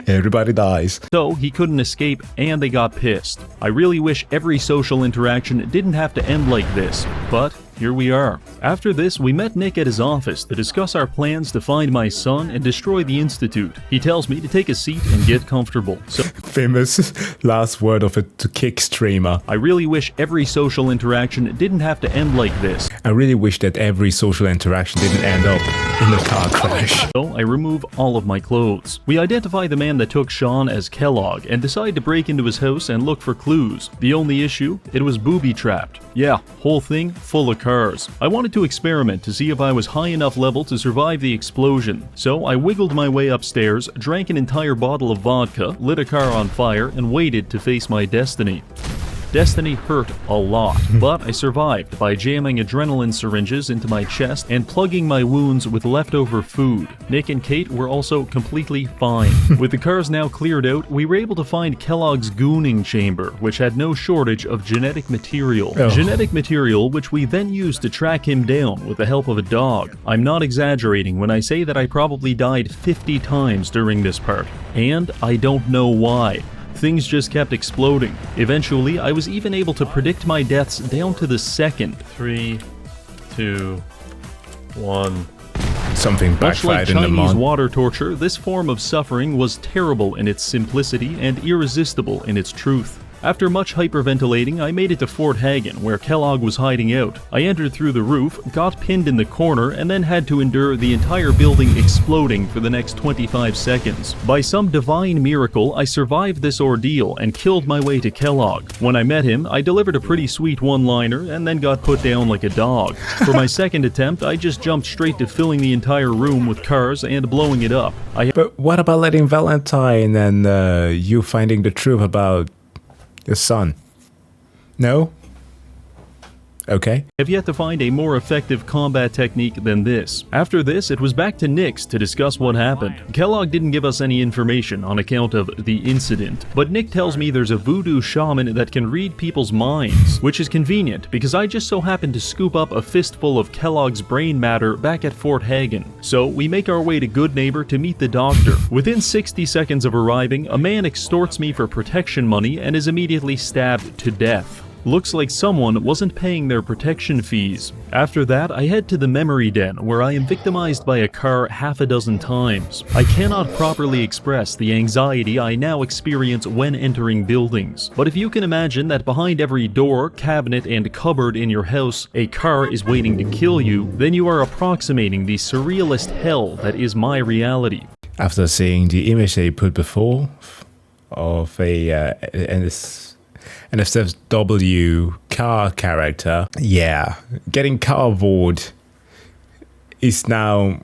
[SPEAKER 1] Everybody dies.
[SPEAKER 2] So he couldn't escape and they got pissed. I really wish every social interaction didn't have to end like this, but here we are. After this, we met Nick at his office to discuss our plans to find my son and destroy the Institute. He tells me to take a seat and get comfortable. So
[SPEAKER 1] famous last word of a kick streamer.
[SPEAKER 2] I really wish every social interaction didn't have to end like this.
[SPEAKER 1] I really wish that every social interaction didn't end up in a car crash.
[SPEAKER 2] So I remove all of my clothes. We identify the man that took Sean as Kellogg and decide to break into his house and look for clues. The only issue, it was booby-trapped. Yeah, whole thing full of cars. I wanted to experiment to see if I was high enough level to survive the explosion. So I wiggled my way upstairs, drank an entire bottle of vodka, lit a car on fire, and waited to face my destiny. Destiny hurt a lot, but I survived by jamming adrenaline syringes into my chest and plugging my wounds with leftover food. Nick and Kate were also completely fine. With the cars now cleared out, we were able to find Kellogg's gooning chamber, which had no shortage of genetic material. Genetic material which we then used to track him down with the help of a dog. I'm not exaggerating when I say that I probably died 50 times during this part, and I don't know why. Things just kept exploding. Eventually, I was even able to predict my deaths down to the second. 3, 2, 1.
[SPEAKER 1] Something
[SPEAKER 2] Much like
[SPEAKER 1] backfired in the
[SPEAKER 2] Chinese
[SPEAKER 1] mod.
[SPEAKER 2] water torture, this form of suffering was terrible in its simplicity and irresistible in its truth. After much hyperventilating, I made it to Fort Hagen, where Kellogg was hiding out. I entered through the roof, got pinned in the corner, and then had to endure the entire building exploding for the next 25 seconds. By some divine miracle, I survived this ordeal and killed my way to Kellogg. When I met him, I delivered a pretty sweet one-liner and then got put down like a dog. For my second attempt, I just jumped straight to filling the entire room with cars and blowing it up.
[SPEAKER 1] But what about letting Valentine and you finding the truth about your son? No? Okay.
[SPEAKER 2] Have yet to find a more effective combat technique than this. After this, it was back to Nick's to discuss what happened. Kellogg didn't give us any information on account of the incident, but Nick tells me there's a voodoo shaman that can read people's minds, which is convenient because I just so happened to scoop up a fistful of Kellogg's brain matter back at Fort Hagen. So we make our way to Good Neighbor to meet the doctor. Within 60 seconds of arriving, a man extorts me for protection money and is immediately stabbed to death. Looks like someone wasn't paying their protection fees. After that, I head to the memory den, where I am victimized by a car half a dozen times. I cannot properly express the anxiety I now experience when entering buildings. But if you can imagine that behind every door, cabinet, and cupboard in your house, a car is waiting to kill you, then you are approximating the surrealist hell that is my reality.
[SPEAKER 1] After seeing the image they put before of a NSFW car character, yeah, getting cardboard is now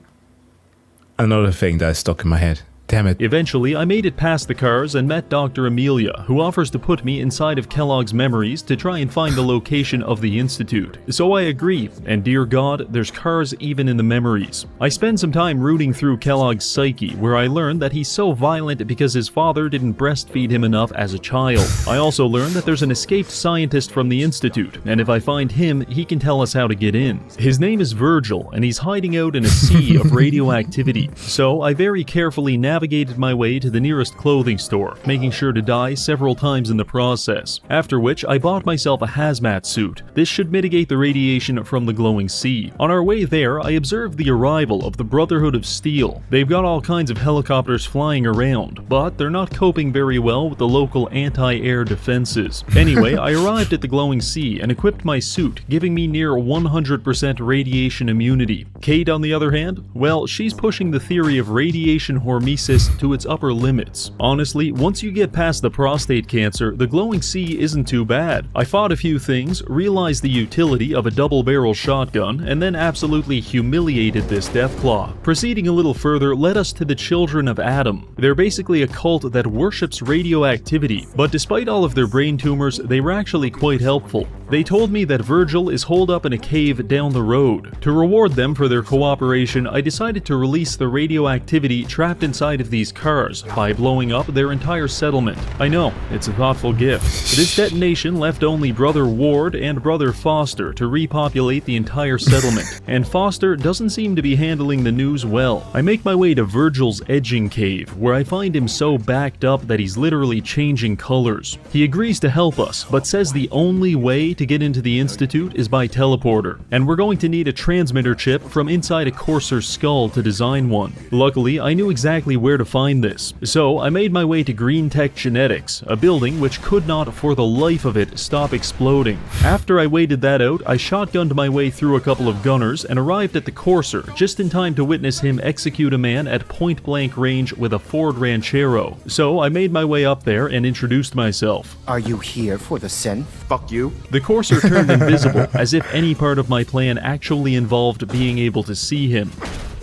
[SPEAKER 1] another thing that's stuck in my head. Damn it.
[SPEAKER 2] Eventually, I made it past the cars and met Dr. Amelia, who offers to put me inside of Kellogg's memories to try and find the location of the Institute. So I agree, and dear God, there's cars even in the memories. I spend some time rooting through Kellogg's psyche, where I learn that he's so violent because his father didn't breastfeed him enough as a child. I also learn that there's an escaped scientist from the Institute, and if I find him, he can tell us how to get in. His name is Virgil, and he's hiding out in a sea of radioactivity. So I very carefully navigated my way to the nearest clothing store, making sure to die several times in the process, after which I bought myself a hazmat suit. This should mitigate the radiation from the glowing sea. On our way there, I observed the arrival of the Brotherhood of Steel. They've got all kinds of helicopters flying around, but they're not coping very well with the local anti-air defenses. Anyway, I arrived at the glowing sea and equipped my suit, giving me near 100% radiation immunity. Kate, on the other hand, well, she's pushing the theory of radiation hormesis to its upper limits. Honestly, once you get past the prostate cancer, the glowing sea isn't too bad. I fought a few things, realized the utility of a double-barrel shotgun, and then absolutely humiliated this Deathclaw. Proceeding a little further led us to the Children of Adam. They're basically a cult that worships radioactivity, but despite all of their brain tumors, they were actually quite helpful. They told me that Virgil is holed up in a cave down the road. To reward them for their cooperation, I decided to release the radioactivity trapped inside of these cars by blowing up their entire settlement. I know, it's a thoughtful gift. This detonation left only Brother Ward and Brother Foster to repopulate the entire settlement, and Foster doesn't seem to be handling the news well. I make my way to Virgil's edging cave, where I find him so backed up that he's literally changing colors. He agrees to help us, but says the only way to get into the Institute is by teleporter, and we're going to need a transmitter chip from inside a courser's skull to design one. Luckily, I knew exactly where to find this, so I made my way to Green Tech Genetics, a building which could not for the life of it stop exploding. After I waited that out, I shotgunned my way through a couple of gunners and arrived at the courser just in time to witness him execute a man at point-blank range with a Ford Ranchero. So I made my way up there and introduced myself.
[SPEAKER 7] Are you here for the synth? Fuck you.
[SPEAKER 2] The courser turned invisible, as if any part of my plan actually involved being able to see him.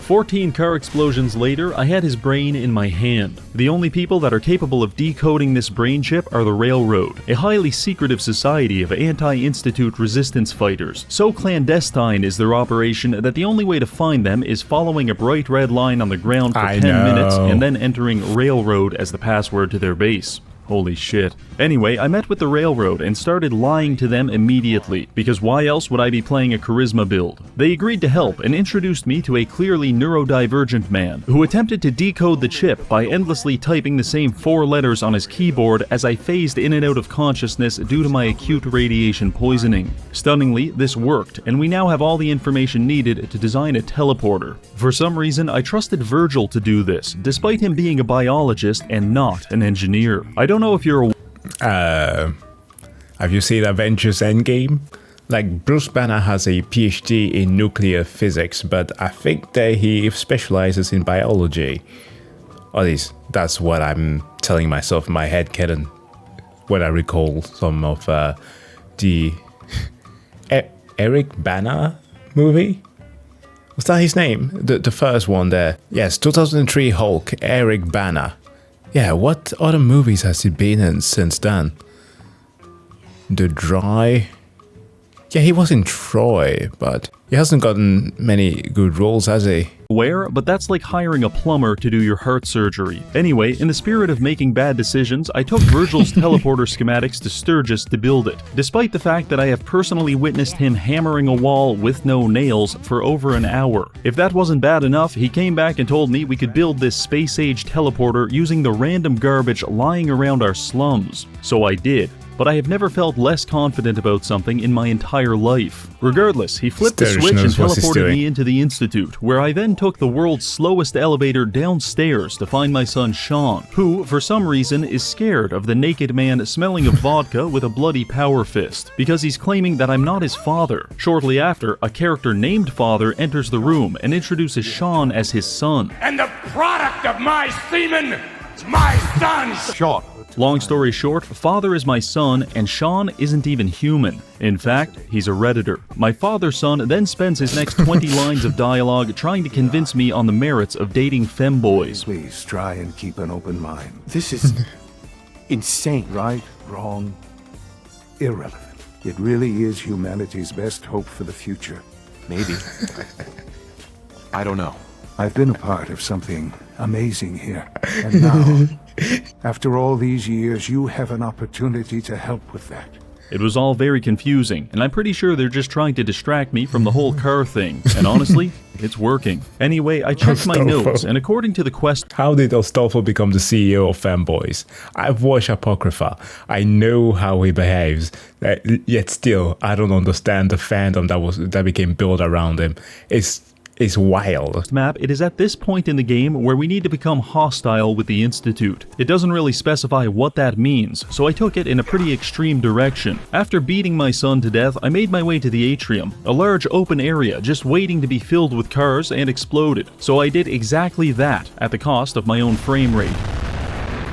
[SPEAKER 2] 14 car explosions later, I had his brain in my hand. The only people that are capable of decoding this brain chip are the Railroad, a highly secretive society of anti-Institute resistance fighters. So clandestine is their operation that the only way to find them is following a bright red line on the ground for 10 minutes and then entering Railroad as the password to their base. Holy shit. Anyway, I met with the Railroad and started lying to them immediately, because why else would I be playing a charisma build? They agreed to help and introduced me to a clearly neurodivergent man, who attempted to decode the chip by endlessly typing the same 4 letters on his keyboard as I phased in and out of consciousness due to my acute radiation poisoning. Stunningly, this worked, and we now have all the information needed to design a teleporter. For some reason, I trusted Virgil to do this, despite him being a biologist and not an engineer. I don't know if you're
[SPEAKER 1] have you seen Avengers Endgame? Like, Bruce Banner has a PhD in nuclear physics, but I think that he specializes in biology. At least, that's what I'm telling myself in my head, Kedden, when I recall some of the Eric Bana movie? Was that his name? The first one there. Yes, 2003 Hulk, Eric Bana. Yeah, what other movies has he been in since then? The Dry... Yeah, he was in Troy, but he hasn't gotten many good roles, has he?
[SPEAKER 2] Where? But that's like hiring a plumber to do your heart surgery. Anyway, in the spirit of making bad decisions, I took Virgil's teleporter schematics to Sturgis to build it, despite the fact that I have personally witnessed him hammering a wall with no nails for over an hour. If that wasn't bad enough, he came back and told me we could build this space-age teleporter using the random garbage lying around our slums. So I did. But I have never felt less confident about something in my entire life. Regardless, he flipped the switch and teleported me into the Institute, where I then took the world's slowest elevator downstairs to find my son Sean, who, for some reason, is scared of the naked man smelling of vodka with a bloody power fist, because he's claiming that I'm not his father. Shortly after, a character named Father enters the room and introduces Sean as his son.
[SPEAKER 5] And the product of my semen, my son!
[SPEAKER 7] Sean.
[SPEAKER 2] Long story short, Father is my son, and Sean isn't even human. In fact, he's a Redditor. My father's son then spends his next 20 lines of dialogue trying to convince me on the merits of dating femboys.
[SPEAKER 8] Please try and keep an open mind.
[SPEAKER 7] This is insane.
[SPEAKER 8] Right, wrong, irrelevant. It really is humanity's best hope for the future.
[SPEAKER 7] Maybe. I don't know.
[SPEAKER 8] I've been a part of something amazing here. And now, after all these years, you have an opportunity to help with that.
[SPEAKER 2] It was all very confusing, and I'm pretty sure they're just trying to distract me from the whole car thing. And honestly, it's working. Anyway, I checked my notes, and according to the quest...
[SPEAKER 1] How did Ostolfo become the CEO of Fanboys? I've watched Apocrypha. I know how he behaves. Yet still, I don't understand the fandom that became built around him. It's wild.
[SPEAKER 2] Map, it is at this point in the game where we need to become hostile with the Institute. It doesn't really specify what that means, so I took it in a pretty extreme direction. After beating my son to death, I made my way to the atrium, a large open area just waiting to be filled with cars and exploded. So I did exactly that, at the cost of my own frame rate.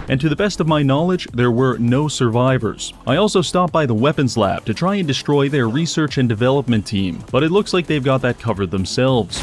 [SPEAKER 2] And to the best of my knowledge, there were no survivors. I also stopped by the weapons lab to try and destroy their research and development team, but it looks like they've got that covered themselves.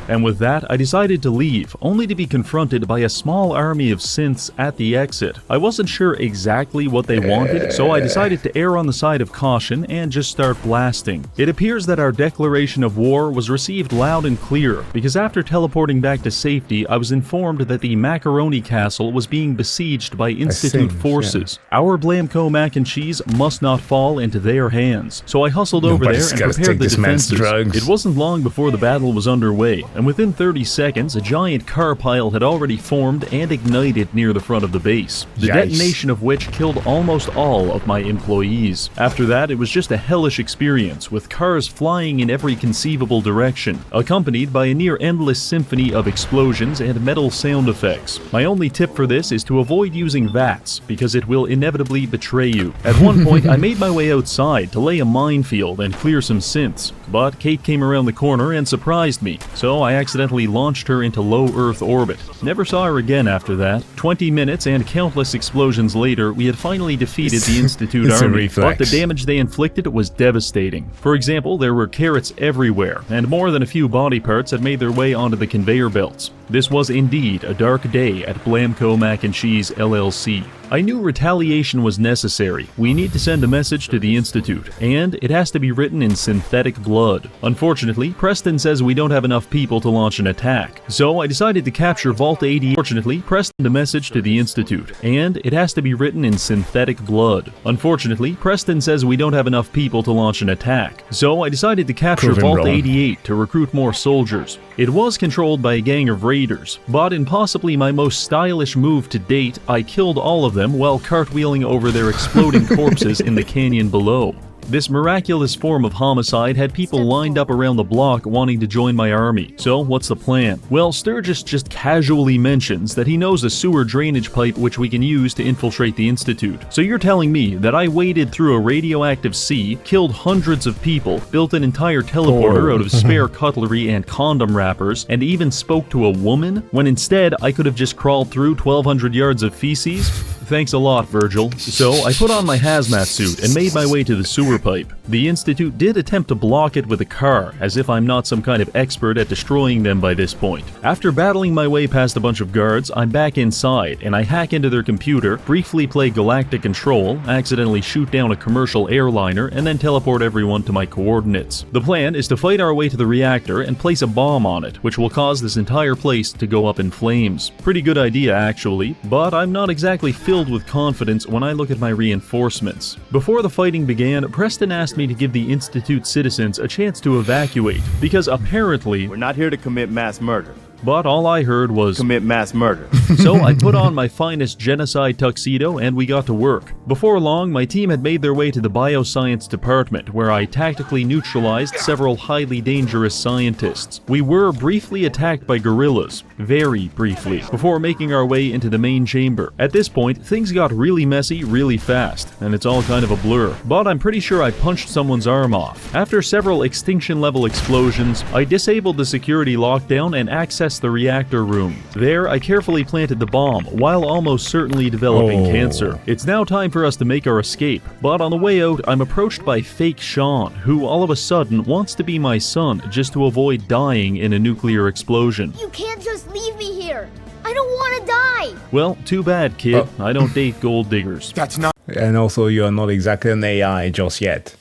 [SPEAKER 2] And with that, I decided to leave, only to be confronted by a small army of synths at the exit. I wasn't sure exactly what they wanted, so I decided to err on the side of caution and just start blasting. It appears that our declaration of war was received loud and clear, because after teleporting back to safety, I was informed that the Macaroni Castle was being besieged by Institute forces. Yeah. Our Blamco mac and cheese must not fall into their hands, so I hustled over there and prepared the defenses. It wasn't long before the battle was underway, and within 30 seconds, a giant car pile had already formed and ignited near the front of the base, the detonation of which killed almost all of my employees. After that, it was just a hellish experience, with cars flying in every conceivable direction, accompanied by a near-endless symphony of explosions and metal sound effects. My only tip for this is to avoid using VATS, because it will inevitably betray you. At one point, I made my way outside to lay a minefield and clear some synths, but Kate came around the corner and surprised me, so I accidentally launched her into low Earth orbit. Never saw her again after that. 20 minutes and countless explosions later, we had finally defeated the Institute army, but the damage they inflicted was devastating. For example, there were carrots everywhere, and more than a few body parts had made their way onto the conveyor belts. This was indeed a dark day at Blamco Mac and Cheese LLC. I knew retaliation was necessary. We need to send a message to the Institute, and it has to be written in synthetic blood. Unfortunately, Preston says we don't have enough people to launch an attack, so I decided to capture Vault 80. Fortunately, Preston a message to the Institute, and it has to be written in synthetic blood. Unfortunately, Preston says we don't have enough people to launch an attack, so I decided to capture Vault 88 to recruit more soldiers. It was controlled by a gang of raiders, but in possibly my most stylish move to date, I killed all of them while cartwheeling over their exploding corpses in the canyon below. This miraculous form of homicide had people lined up around the block wanting to join my army. So what's the plan? Well, Sturgis just casually mentions that he knows a sewer drainage pipe which we can use to infiltrate the Institute. So you're telling me that I waded through a radioactive sea, killed hundreds of people, built an entire teleporter out of spare cutlery and condom wrappers, and even spoke to a woman, when instead I could have just crawled through 1,200 yards of feces? Thanks a lot, Virgil. So, I put on my hazmat suit and made my way to the sewer pipe. The Institute did attempt to block it with a car, as if I'm not some kind of expert at destroying them by this point. After battling my way past a bunch of guards, I'm back inside, and I hack into their computer, briefly play Galactic Control, accidentally shoot down a commercial airliner, and then teleport everyone to my coordinates. The plan is to fight our way to the reactor and place a bomb on it, which will cause this entire place to go up in flames. Pretty good idea, actually, but I'm not exactly filled with confidence when I look at my reinforcements. Before the fighting began, Preston asked me to give the Institute citizens a chance to evacuate, because apparently,
[SPEAKER 9] we're not here to commit mass murder.
[SPEAKER 2] But all I heard was
[SPEAKER 9] commit mass murder.
[SPEAKER 2] So I put on my finest genocide tuxedo and we got to work. Before long, my team had made their way to the bioscience department, where I tactically neutralized several highly dangerous scientists. We were briefly attacked by guerrillas, very briefly, before making our way into the main chamber. At this point, things got really messy really fast, and it's all kind of a blur. But I'm pretty sure I punched someone's arm off. After several extinction-level explosions, I disabled the security lockdown and accessed the reactor room. There, I carefully planted the bomb, while almost certainly developing cancer. It's now time for us to make our escape, but on the way out, I'm approached by fake Sean, who all of a sudden wants to be my son just to avoid dying in a nuclear explosion.
[SPEAKER 10] You can't just leave me here! I don't want to die!
[SPEAKER 2] Well, too bad, kid. I don't date gold diggers.
[SPEAKER 7] That's not.
[SPEAKER 1] And also, you are not exactly an AI just yet.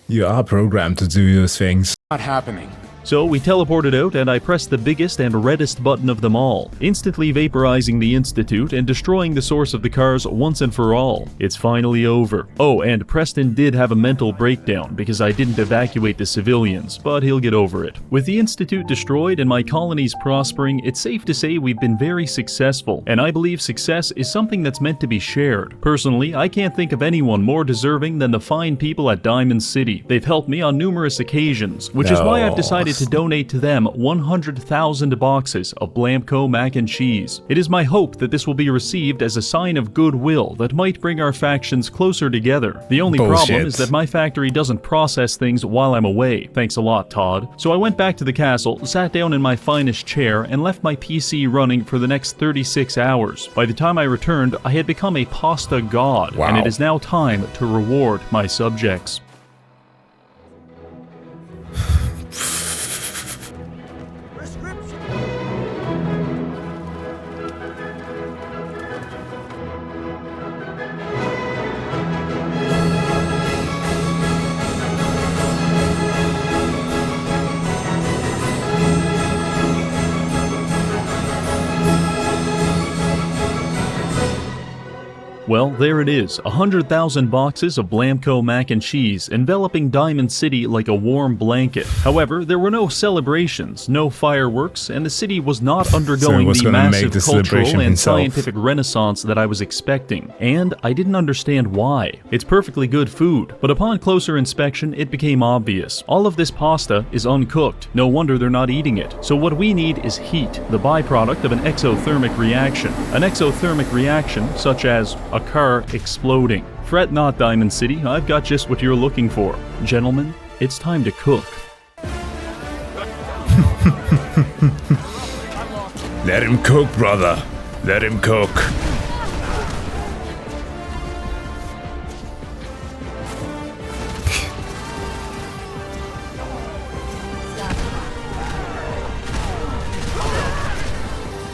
[SPEAKER 1] You are programmed to do those things.
[SPEAKER 7] Not happening.
[SPEAKER 2] So we teleported out and I pressed the biggest and reddest button of them all, instantly vaporizing the Institute and destroying the source of the cars once and for all. It's finally over. Oh, and Preston did have a mental breakdown because I didn't evacuate the civilians, but he'll get over it. With the Institute destroyed and my colonies prospering, it's safe to say we've been very successful, and I believe success is something that's meant to be shared. Personally, I can't think of anyone more deserving than the fine people at Diamond City. They've helped me on numerous occasions, which is why I've decided to donate to them 100,000 boxes of Blamco mac and cheese. It is my hope that this will be received as a sign of goodwill that might bring our factions closer together. The only problem is that my factory doesn't process things while I'm away. Thanks a lot, Todd. So I went back to the castle, sat down in my finest chair, and left my PC running for the next 36 hours. By the time I returned, I had become a pasta god, and it is now time to reward my subjects. Well, there it is, 100,000 boxes of Blamco mac and cheese, enveloping Diamond City like a warm blanket. However, there were no celebrations, no fireworks, and the city was not undergoing the massive cultural and scientific renaissance that I was expecting. And I didn't understand why. It's perfectly good food, but upon closer inspection, it became obvious. All of this pasta is uncooked. No wonder they're not eating it. So what we need is heat, the byproduct of an exothermic reaction. An exothermic reaction, such as a car exploding. Fret not, Diamond City, I've got just what you're looking for. Gentlemen, it's time to cook.
[SPEAKER 1] Let him cook, brother. Let him cook.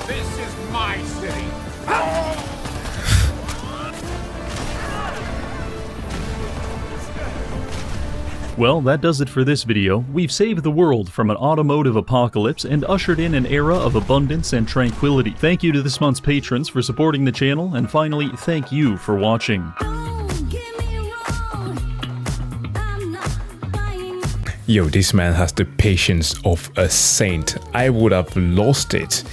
[SPEAKER 5] This is my city.
[SPEAKER 2] Well, that does it for this video. We've saved the world from an automotive apocalypse and ushered in an era of abundance and tranquility. Thank you to this month's patrons for supporting the channel, and finally, thank you for watching.
[SPEAKER 1] Yo, this man has the patience of a saint. I would have lost it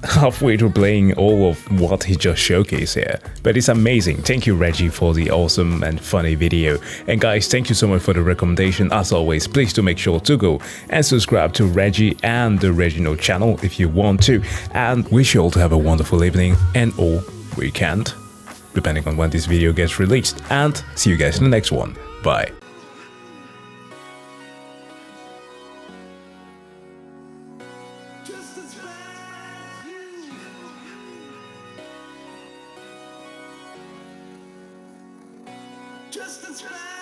[SPEAKER 1] halfway through playing all of what he just showcased here. But it's amazing. Thank you, Reggie, for the awesome and funny video. And guys, thank you so much for the recommendation. As always, please do make sure to go and subscribe to Reggie and the Reginald channel if you want to. And wish you all to have a wonderful evening and or weekend, depending on when this video gets released. And see you guys in the next one. Bye.
[SPEAKER 5] Justice for